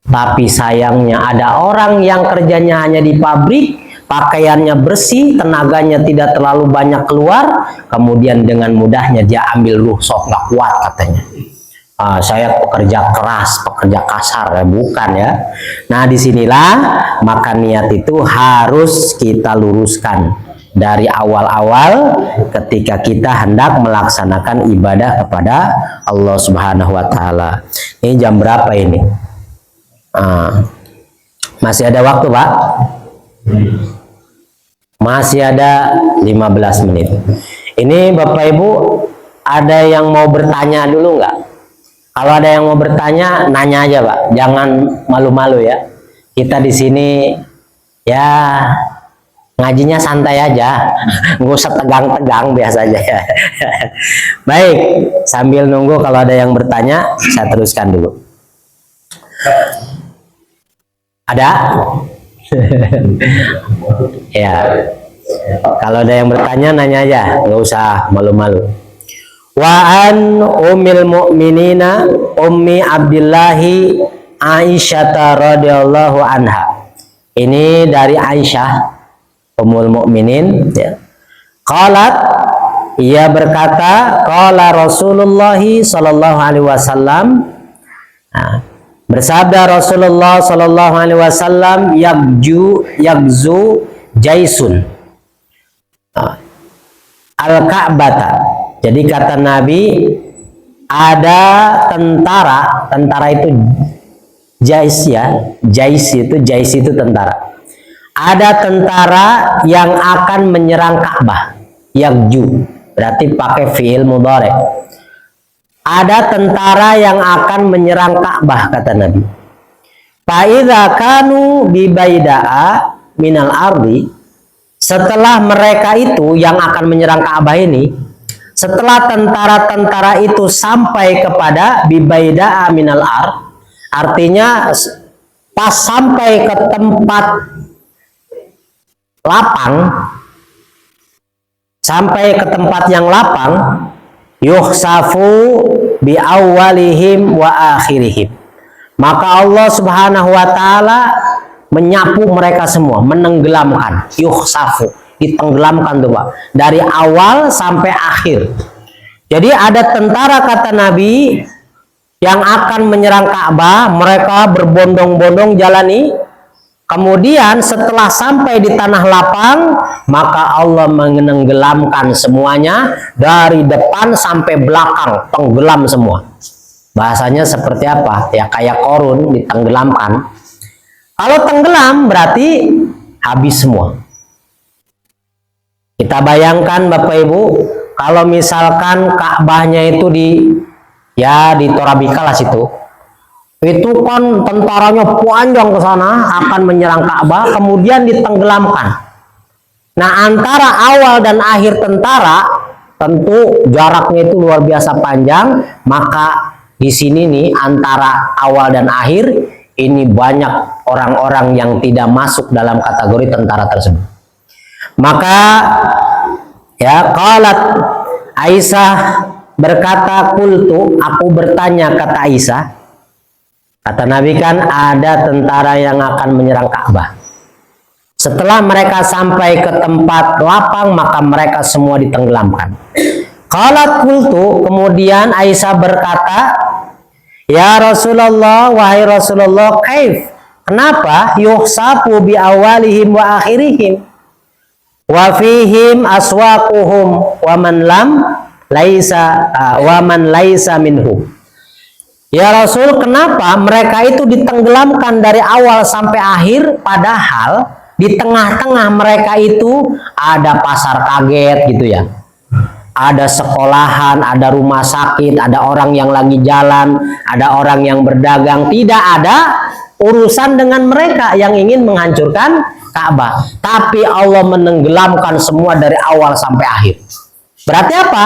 Tapi sayangnya ada orang yang kerjanya hanya di pabrik, pakaiannya bersih, tenaganya tidak terlalu banyak keluar, kemudian dengan mudahnya dia ambil rukhsah, nggak kuat katanya. Saya pekerja keras, pekerja kasar, ya bukan ya. Nah disinilah maka niat itu harus kita luruskan dari awal-awal ketika kita hendak melaksanakan ibadah kepada Allah Subhanahu wa taala. Ini jam berapa ini? Masih ada waktu, Pak? Masih ada 15 menit. Ini Bapak Ibu ada yang mau bertanya dulu nggak? Kalau ada yang mau bertanya, nanya aja Pak, jangan malu-malu ya. Kita di sini ya ngajinya santai aja, nggak usah tegang-tegang, biasa aja ya. Baik, sambil nunggu kalau ada yang bertanya, saya teruskan dulu. Ada? Ya, kalau ada yang bertanya, nanya aja, nggak usah malu-malu. Wa an ummil mu'minina ummi Abdillahi Aisyah radhiyallahu anha. Ini dari Aisyah ummul mukminin ya. Qalat, ia berkata, qala Rasulullah sallallahu alaihi wasallam. Nah, bersabda Rasulullah sallallahu alaihi wasallam, yagzu jaisun al-Ka'bata. Jadi kata Nabi, ada tentara itu jais ya, jais itu tentara. Ada tentara yang akan menyerang Ka'bah, yagju, berarti pakai fi'il mudhari. Ada tentara yang akan menyerang Ka'bah kata Nabi. Fa idza kanu bi baida'a minal ardi, setelah mereka itu yang akan menyerang Ka'bah ini, setelah tentara-tentara itu sampai kepada bibaida'a minal ar, artinya pas sampai ke tempat lapang, sampai ke tempat yang lapang, yukhsafu bi awwalihim wa akhirihim, maka Allah Subhanahu wa taala menyapu mereka semua, menenggelamkan, yukhsafu, ditenggelamkan tuh Pak, dari awal sampai akhir. Jadi ada tentara kata Nabi yang akan menyerang Ka'bah, mereka berbondong-bondong jalani. Kemudian setelah sampai di tanah lapang, maka Allah menenggelamkan semuanya dari depan sampai belakang, tenggelam semua. Bahasanya seperti apa? Ya kayak korun ditenggelamkan. Kalau tenggelam berarti habis semua. Kita bayangkan Bapak Ibu, kalau misalkan Ka'bahnya itu di Torabika lah situ. Itu kan tentaranya panjang ke sana akan menyerang Ka'bah, kemudian ditenggelamkan. Nah, antara awal dan akhir tentara tentu jaraknya itu luar biasa panjang, maka di sini nih antara awal dan akhir ini banyak orang-orang yang tidak masuk dalam kategori tentara tersebut. Maka ya qalat Aisyah berkata, qultu, aku bertanya, kata Aisyah, kata Nabi kan ada tentara yang akan menyerang Ka'bah. Setelah mereka sampai ke tempat lapang, maka mereka semua ditenggelamkan. Qalat qultu, kemudian Aisyah berkata, ya Rasulullah, wahai Rasulullah, kaif, kenapa yuhsafu bi awalihim wa akhirihim wa fihim aswaquhum wa man laisa minhu. Ya Rasul, kenapa mereka itu ditenggelamkan dari awal sampai akhir, padahal di tengah-tengah mereka itu ada pasar kaget gitu ya, ada sekolahan, ada rumah sakit, ada orang yang lagi jalan, ada orang yang berdagang, tidak ada urusan dengan mereka yang ingin menghancurkan Ka'bah, tapi Allah menenggelamkan semua dari awal sampai akhir. Berarti apa?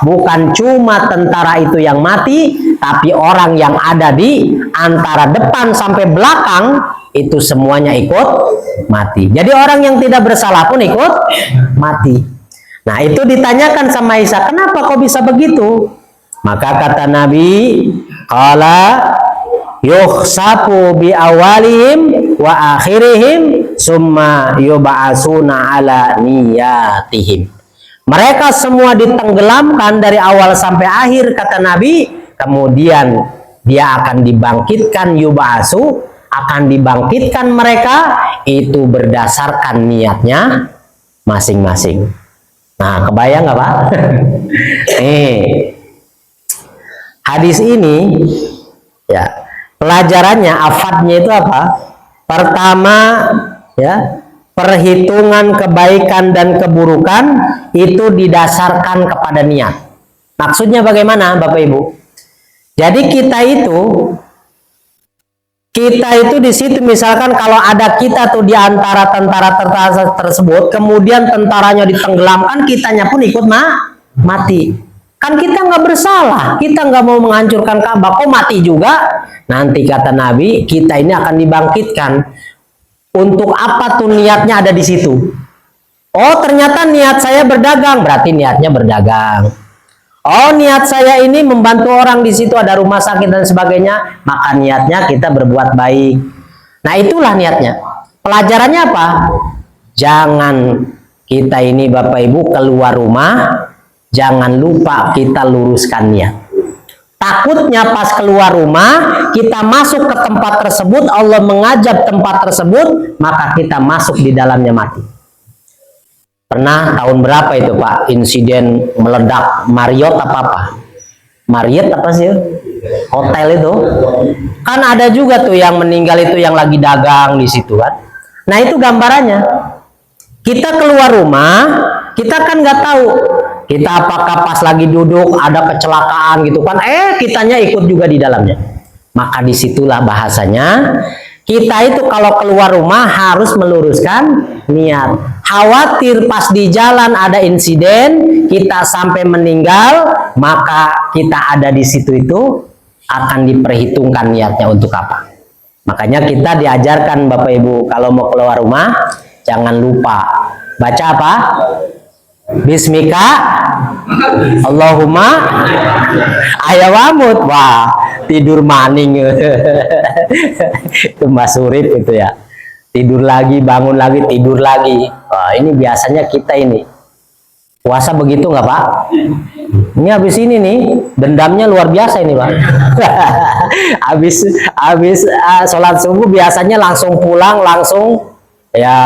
Bukan cuma tentara itu yang mati, tapi orang yang ada di antara depan sampai belakang itu semuanya ikut mati. Jadi orang yang tidak bersalah pun ikut mati. Nah, itu ditanyakan sama Aisyah, kenapa kok bisa begitu? Maka kata Nabi, qala yukhsafu bi awalihim wa akhirihim summa yub'asuna ala niyatihim. Mereka semua ditenggelamkan dari awal sampai akhir, kata Nabi, kemudian dia akan dibangkitkan, yub'asu, akan dibangkitkan mereka itu berdasarkan niatnya masing-masing. Nah, kebayang nggak Pak? Hadis ini ya, pelajarannya, afadnya itu apa? Pertama ya, perhitungan kebaikan dan keburukan itu didasarkan kepada niat. Maksudnya bagaimana Bapak Ibu? Jadi kita itu di situ, misalkan kalau ada kita tuh di antara tentara-tentara tersebut, kemudian tentaranya ditenggelamkan, kitanya pun ikut mati. Kan kita nggak bersalah, kita nggak mau menghancurkan Ka'bah, kok mati juga? Nanti kata Nabi, kita ini akan dibangkitkan. Untuk apa tuh niatnya ada di situ? Oh, ternyata niat saya berdagang, berarti niatnya berdagang. Oh, niat saya ini membantu orang di situ, ada rumah sakit dan sebagainya, maka niatnya kita berbuat baik. Nah, itulah niatnya. Pelajarannya apa? Jangan kita ini Bapak Ibu keluar rumah, jangan lupa kita luruskan niat. Takutnya pas keluar rumah, kita masuk ke tempat tersebut, Allah mengajab tempat tersebut, maka kita masuk di dalamnya mati. Pernah tahun berapa itu Pak, insiden meledak Marriott apa? Marriott apa sih? Hotel itu. Kan ada juga tuh yang meninggal itu yang lagi dagang di situ kan. Nah, itu gambarannya. Kita keluar rumah, kita kan nggak tahu kita apakah pas lagi duduk ada kecelakaan gitu kan, kitanya ikut juga di dalamnya. Maka disitulah bahasanya kita itu kalau keluar rumah harus meluruskan niat. Khawatir pas di jalan ada insiden, kita sampai meninggal, maka kita ada di situ itu akan diperhitungkan niatnya untuk apa. Makanya kita diajarkan Bapak Ibu kalau mau keluar rumah jangan lupa baca apa? Bismika Allahumma ayawamut. Wah, tidur maning itu Mas Surip itu ya, tidur lagi, bangun lagi, tidur lagi. Wah, ini biasanya kita ini Puasa begitu nggak Pak? Ini habis ini nih, dendamnya luar biasa ini Pak. habis sholat subuh biasanya langsung pulang, langsung ya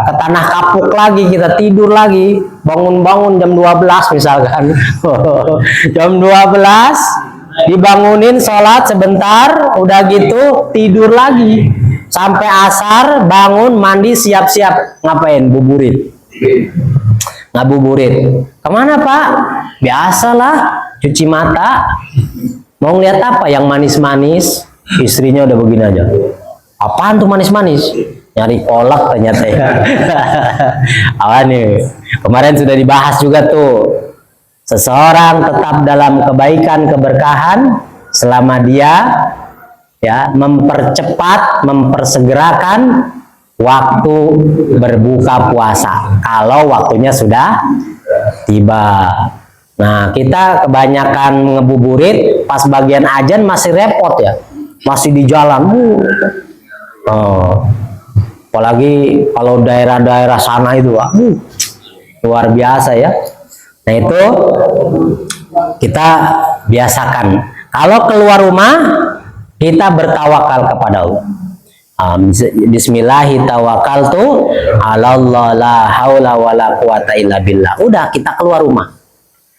ke tanah kapuk lagi, kita tidur lagi, bangun-bangun jam 12 misalkan. Jam 12 dibangunin sholat sebentar, udah gitu tidur lagi sampai asar, bangun mandi siap-siap ngapain? Buburit. Ngabuburit. Kemana Pak? Biasalah, cuci mata. Mau ngeliat apa yang manis-manis? Istrinya udah begini aja. Apaan tuh manis-manis? Nyari kolak ternyata ya. Awan nih. Kemarin sudah dibahas juga tuh. Seseorang tetap dalam kebaikan, keberkahan selama dia ya mempercepat, mempersegerakan waktu berbuka puasa kalau waktunya sudah tiba. Nah, kita kebanyakan ngebuburit pas bagian ajan masih repot ya, masih di jalan. Apalagi kalau daerah-daerah sana itu Pak, luar biasa ya. Nah, itu kita biasakan. Kalau keluar rumah kita bertawakal kepada Allah. Bismillahi tawakkaltu 'alallah la haula wala quwata illa billah. Udah, kita keluar rumah.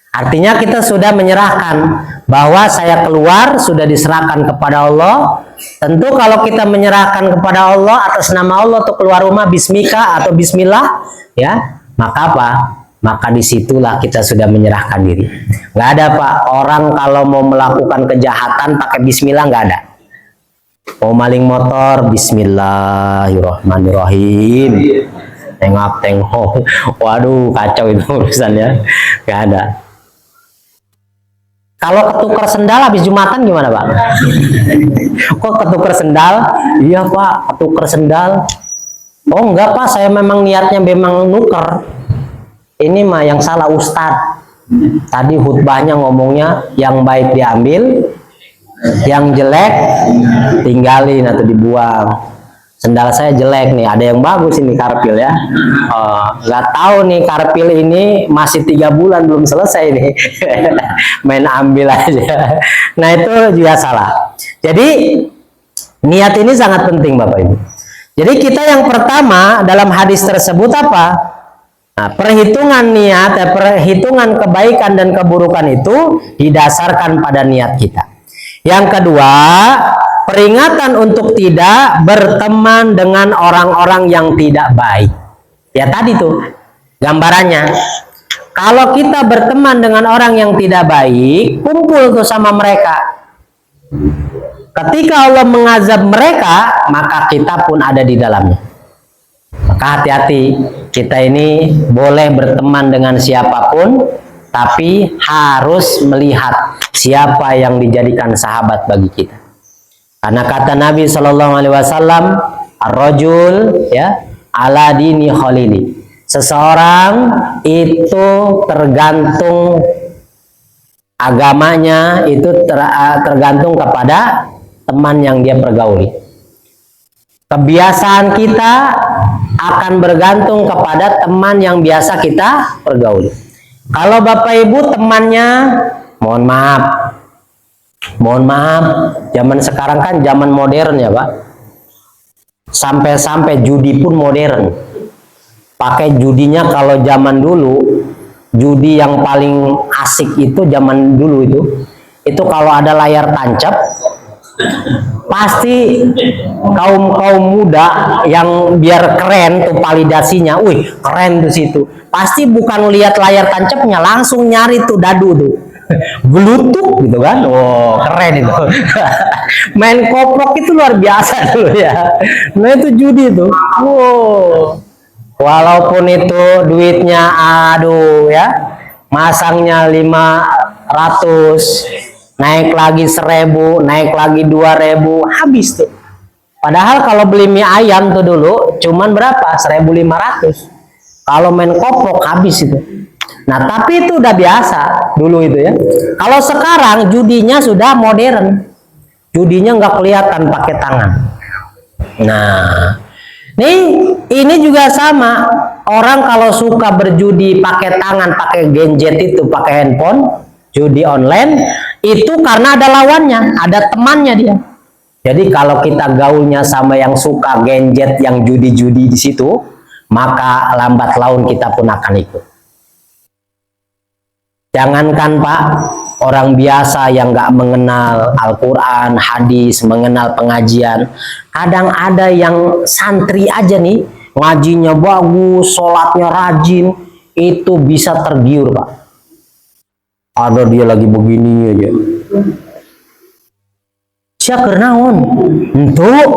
Artinya kita sudah menyerahkan bahwa saya keluar sudah diserahkan kepada Allah. Tentu kalau kita menyerahkan kepada Allah atas nama Allah untuk keluar rumah bismika atau bismillah ya, maka apa? Maka disitulah kita sudah menyerahkan diri. Nggak ada Pak orang kalau mau melakukan kejahatan pakai bismillah, nggak ada. Mau maling motor, bismillahirrahmanirrahim. Tengok, waduh kacau itu urusannya, gak ada. Kalau ketukar sendal habis Jumatan gimana Pak? Kok ketukar sendal? Iya Pak, ketukar sendal. Oh enggak Pak, saya memang niatnya memang nuker. Ini mah yang salah Ustadz. Tadi khutbahnya ngomongnya yang baik diambil, yang jelek tinggalin atau dibuang. Sendal saya jelek nih, ada yang bagus ini karpil ya. Nggak tahu nih karpil ini masih 3 bulan belum selesai nih. Main ambil aja. Nah itu juga salah. Jadi niat ini sangat penting Bapak Ibu. Jadi kita yang pertama dalam hadis tersebut apa? Nah, perhitungan niat, perhitungan kebaikan dan keburukan itu didasarkan pada niat kita. Yang kedua, peringatan untuk tidak berteman dengan orang-orang yang tidak baik. Ya tadi tuh gambarannya. Kalau kita berteman dengan orang yang tidak baik, kumpul tuh sama mereka. Ketika Allah mengazab mereka, maka kita pun ada di dalamnya. Maka hati-hati, kita ini boleh berteman dengan siapapun, tapi harus melihat siapa yang dijadikan sahabat bagi kita. Karena kata Nabi Shallallahu Alaihi Wasallam, ar-rajul ya ala dini khalili. Seseorang itu tergantung agamanya, itu tergantung kepada teman yang dia pergauli. Kebiasaan kita akan bergantung kepada teman yang biasa kita pergauli. Kalau Bapak Ibu temannya, mohon maaf, zaman sekarang kan zaman modern ya Pak. Sampai-sampai judi pun modern. Pakai judinya kalau zaman dulu, judi yang paling asik itu zaman dulu itu kalau ada layar tancap, pasti kaum muda yang biar keren tuh validasinya, wih keren tuh situ. Pasti bukan lihat layar tancapnya, langsung nyari tuh dadu tuh. Bluetooth gitu kan, oh keren itu. Main koprok itu luar biasa dulu ya. Nah itu judi tuh, wow. Walaupun itu duitnya aduh ya, masangnya 500, naik lagi 1000, naik lagi 2000, habis tuh. Padahal kalau beli mie ayam tuh dulu cuman berapa? 1500. Kalau main koprok habis itu. Nah tapi itu udah biasa dulu itu ya. Kalau sekarang judinya sudah modern, judinya nggak kelihatan pakai tangan. Nah ini juga sama, Orang kalau suka berjudi pakai tangan, pakai gadget itu, pakai handphone, judi online, itu karena ada lawannya, ada temannya dia. Jadi kalau kita gaulnya sama yang suka gadget, yang judi-judi di situ, maka lambat laun kita pun akan ikut. Jangankan Pak, orang biasa yang nggak mengenal Al-Quran, hadis, mengenal pengajian, kadang ada yang santri aja nih, ngajinya bagus, sholatnya rajin, itu bisa tergiur Pak. Ada dia lagi begini aja. Siapa naon? Untuk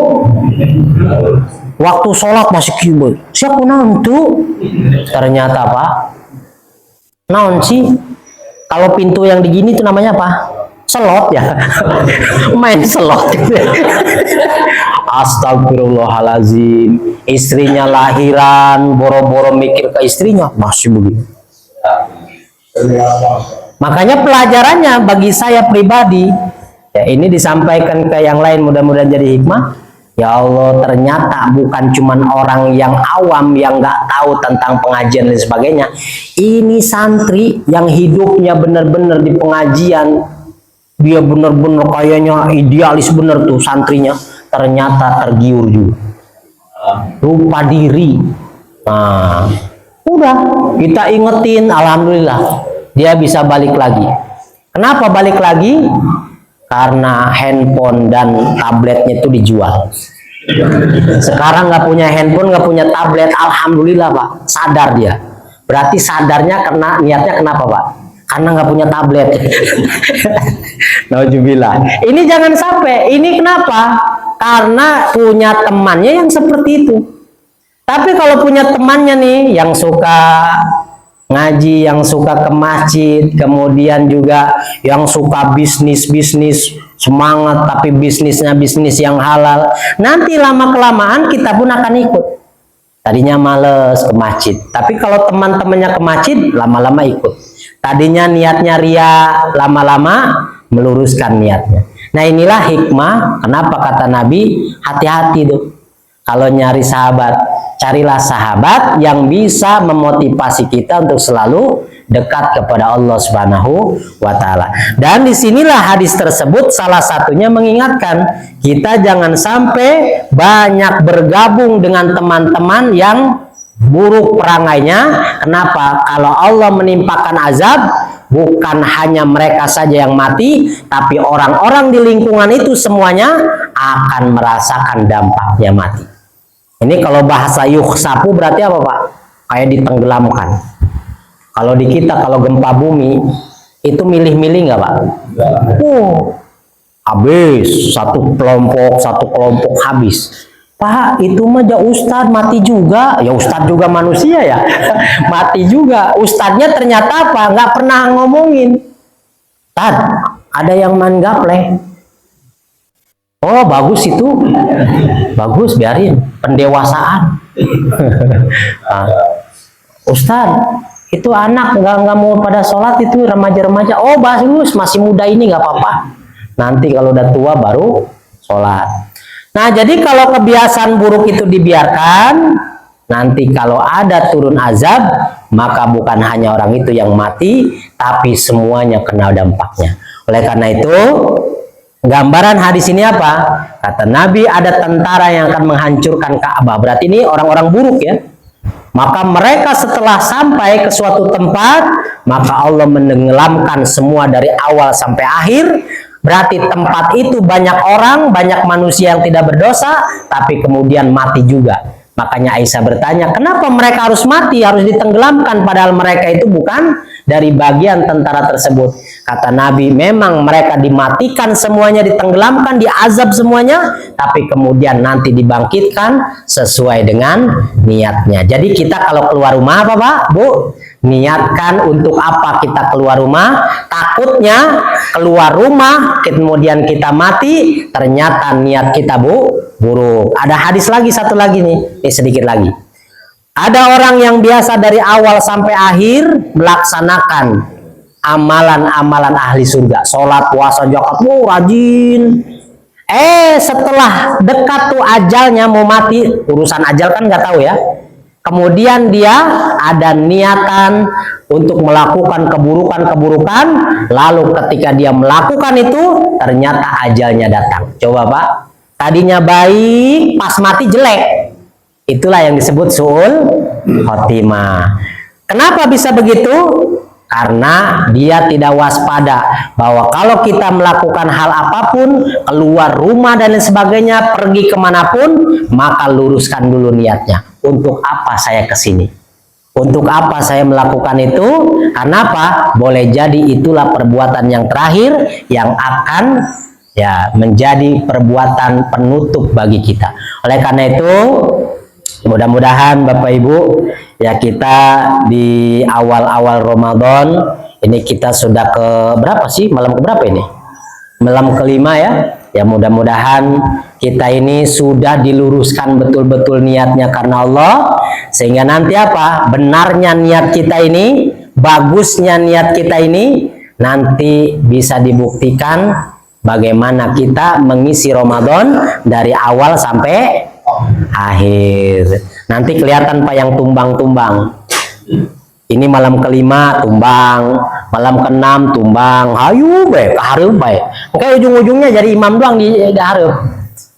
waktu sholat masih kibul. Siapa naon tuh? Ternyata Pak, naon sih? Kalau pintu yang digini itu namanya apa? Selot ya. Main selot. Astagfirullahalazim. Istrinya lahiran, boro-boro mikir ke istrinya, masih begini. Makanya pelajarannya bagi saya pribadi, ya ini disampaikan ke yang lain, mudah-mudahan jadi hikmah. Ya Allah, ternyata bukan cuman orang yang awam yang nggak tahu tentang pengajian dan sebagainya. Ini santri yang hidupnya benar-benar di pengajian, dia benar-benar kayaknya idealis bener tuh santrinya, ternyata tergiur juga, lupa diri. Nah, udah kita ingetin, alhamdulillah dia bisa balik lagi. Kenapa balik lagi? Karena handphone dan tabletnya itu dijual. Sekarang nggak punya handphone, nggak punya tablet, alhamdulillah Pak, sadar dia. Berarti sadarnya karena niatnya kenapa Pak? Karena nggak punya tablet. Nauzubillah. Ini jangan sampai. Ini kenapa? Karena punya temannya yang seperti itu. Tapi kalau punya temannya nih yang suka ngaji, yang suka ke masjid, kemudian juga yang suka bisnis semangat, tapi bisnisnya bisnis yang halal, nanti lama-kelamaan kita pun akan ikut. Tadinya males ke masjid, tapi kalau teman-temannya ke masjid, lama-lama ikut. Tadinya niatnya ria, lama-lama meluruskan niatnya. Nah inilah hikmah, kenapa kata Nabi, hati-hati tuh. Kalau nyari sahabat, carilah sahabat yang bisa memotivasi kita untuk selalu dekat kepada Allah Subhanahu wa Ta'ala. Dan disinilah hadis tersebut salah satunya mengingatkan kita jangan sampai banyak bergabung dengan teman-teman yang buruk perangainya. Kenapa? Kalau Allah menimpakan azab, bukan hanya mereka saja yang mati, tapi orang-orang di lingkungan itu semuanya akan merasakan dampaknya mati. Ini kalau bahasa yukhsapu berarti apa Pak? Kayak ditenggelamkan. Kalau di kita, kalau gempa bumi, itu milih-milih nggak Pak? Habis, satu kelompok habis. Pak, itu mah ya Ustadz mati juga. Ya Ustadz juga manusia ya. Mati juga. Ustadznya ternyata apa? Nggak pernah ngomongin. Tad, ada yang main gapleh. Oh bagus itu, bagus, biarin, pendewasaan. Nah, Ustadz, itu anak nggak mau pada sholat, itu remaja-remaja. Oh bagus, masih muda ini nggak apa-apa. Nanti kalau udah tua baru sholat. Nah jadi kalau kebiasaan buruk itu dibiarkan, nanti kalau ada turun azab, maka bukan hanya orang itu yang mati, tapi semuanya kena dampaknya. Oleh karena itu, gambaran hadis ini apa? Kata Nabi, ada tentara yang akan menghancurkan Ka'bah. Berarti ini orang-orang buruk ya. Maka mereka setelah sampai ke suatu tempat, maka Allah menenggelamkan semua dari awal sampai akhir. Berarti tempat itu banyak orang, banyak manusia yang tidak berdosa, tapi kemudian mati juga. Makanya Aisyah bertanya, kenapa mereka harus mati, harus ditenggelamkan, padahal mereka itu bukan dari bagian tentara tersebut. Kata Nabi, memang mereka dimatikan semuanya, ditenggelamkan, diazab semuanya, tapi kemudian nanti dibangkitkan sesuai dengan niatnya. Jadi kita kalau keluar rumah apa Pak, Bu? Niatkan untuk apa kita keluar rumah. Takutnya keluar rumah kemudian kita mati, ternyata niat kita buruk. Ada hadis lagi, satu lagi nih, sedikit lagi. Ada orang yang biasa dari awal sampai akhir melaksanakan amalan-amalan ahli surga, sholat, puasa, zakat, rajin. Setelah dekat tuh ajalnya mau mati, urusan ajal kan nggak tahu ya. kemudian dia ada niatan untuk melakukan keburukan-keburukan, lalu ketika dia melakukan itu ternyata ajalnya datang. Coba Pak, tadinya baik, pas mati jelek. Itulah yang disebut su'ul khotimah. Kenapa bisa begitu? Karena dia tidak waspada bahwa kalau kita melakukan hal apapun, keluar rumah dan lain sebagainya, pergi kemanapun, maka luruskan dulu niatnya. Untuk apa saya kesini? Untuk apa saya melakukan itu? Karena apa? Boleh jadi itulah perbuatan yang terakhir yang akan ya menjadi perbuatan penutup bagi kita. Oleh karena itu, mudah-mudahan Bapak Ibu, ya kita di awal-awal Ramadan ini kita sudah ke berapa sih? Malam ke berapa ini? Malam kelima ya. Ya mudah-mudahan kita ini sudah diluruskan betul-betul niatnya karena Allah, sehingga nanti apa? Benarnya niat kita ini, bagusnya niat kita ini nanti bisa dibuktikan bagaimana kita mengisi Ramadan dari awal sampai akhir. Nanti kelihatan Pak yang tumbang-tumbang. Ini malam kelima tumbang, malam keenam tumbang, hayu baik, hareup baik. Oke, ujung-ujungnya jadi imam doang di hareup.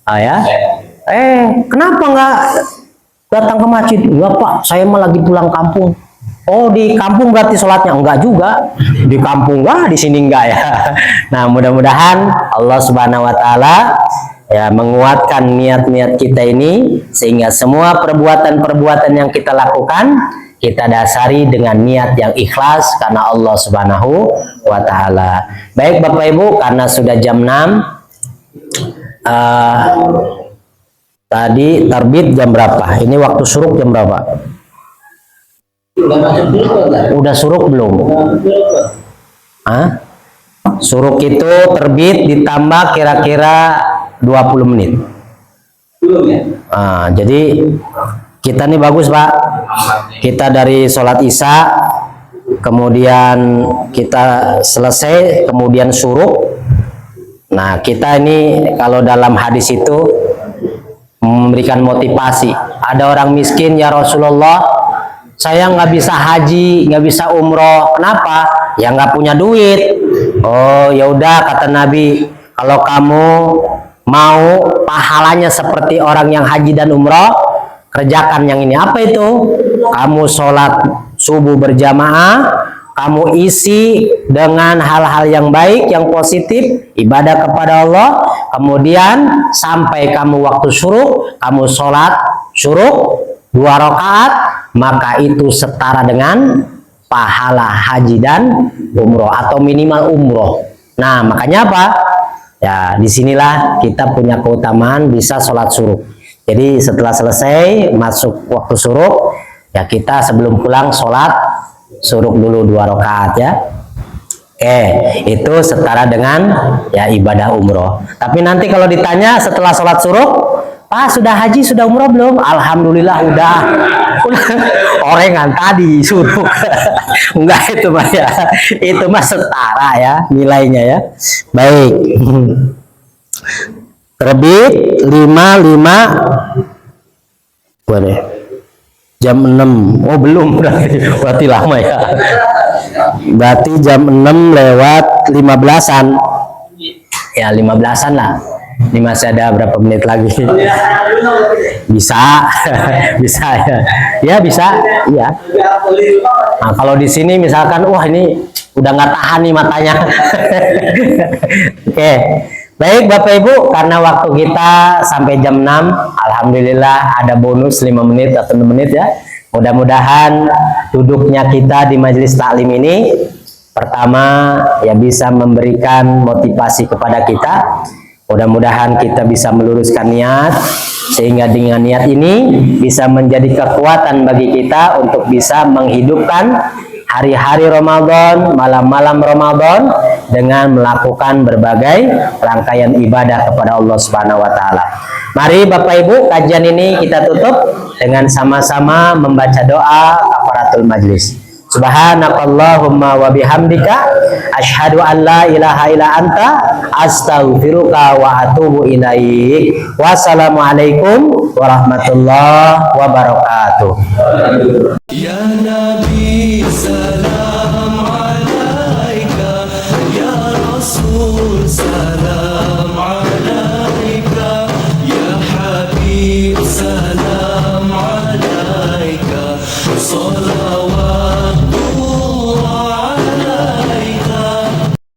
Ah ya. Kenapa nggak datang ke masjid? Enggak Pak, saya mah lagi pulang kampung. Oh, di kampung berarti sholatnya? Enggak juga. Di kampung wah, di sini enggak ya. Nah, mudah-mudahan Allah Subhanahu wa taala ya menguatkan niat-niat kita ini, sehingga semua perbuatan-perbuatan yang kita lakukan kita dasari dengan niat yang ikhlas karena Allah Subhanahu wa taala. Baik Bapak Ibu, karena sudah jam 6, tadi terbit jam berapa? Ini waktu suruk jam berapa? Udah suruk belum? Hah? Suruk itu terbit ditambah kira-kira 20 menit. Belum ya? Jadi kita nih bagus Pak. Kita dari sholat isya, kemudian kita selesai, kemudian suruk. Nah kita ini kalau dalam hadis itu memberikan motivasi. Ada orang miskin, ya Rasulullah, saya nggak bisa haji, nggak bisa umroh. Kenapa? Ya nggak punya duit. Oh ya udah, kata Nabi, kalau kamu mau pahalanya seperti orang yang haji dan umroh, kerjakan yang ini. Apa itu? Kamu sholat subuh berjamaah, kamu isi dengan hal-hal yang baik, yang positif, ibadah kepada Allah. Kemudian sampai kamu waktu syuruk, kamu sholat syuruk 2 rakaat, maka itu setara dengan pahala haji dan umroh atau minimal umroh. Nah, makanya apa? Ya, disinilah kita punya keutamaan bisa sholat syuruk. Jadi setelah selesai masuk waktu syuruk, ya kita sebelum pulang sholat syuruk dulu 2 rakaat ya. Itu setara dengan ya ibadah umroh. Tapi nanti kalau ditanya setelah sholat syuruk, Pak sudah haji, sudah umroh belum? Alhamdulillah udah. Orengan tadi syuruk. Enggak itu mah ya. Itu mah setara ya nilainya ya. Baik. Terbit 5.5 boleh jam 6. Oh belum, berarti lama ya. Berarti jam 6 lewat 15-an ya, 15-an lah. Ini masih ada berapa menit lagi. Bisa bisa ya, ya bisa ya. Nah, kalau di sini misalkan wah ini udah nggak tahan nih matanya. Oke. Baik Bapak Ibu, karena waktu kita sampai jam 6, alhamdulillah ada bonus 5 menit atau 6 menit ya. Mudah-mudahan duduknya kita di majelis taklim ini pertama ya bisa memberikan motivasi kepada kita. Mudah-mudahan kita bisa meluruskan niat, sehingga dengan niat ini bisa menjadi kekuatan bagi kita untuk bisa menghidupkan hari-hari Ramadan, malam-malam Ramadan dengan melakukan berbagai rangkaian ibadah kepada Allah Subhanahu wa taala. Mari Bapak Ibu, kajian ini kita tutup dengan sama-sama membaca doa kafaratul majlis. Subhanakallahumma wa bihamdika asyhadu an la ilaha illa anta astaghfiruka wa atubu ilaik. Wassalamualaikum warahmatullahi wabarakatuh. Ya Nabi salam alaika, ya Rasul salam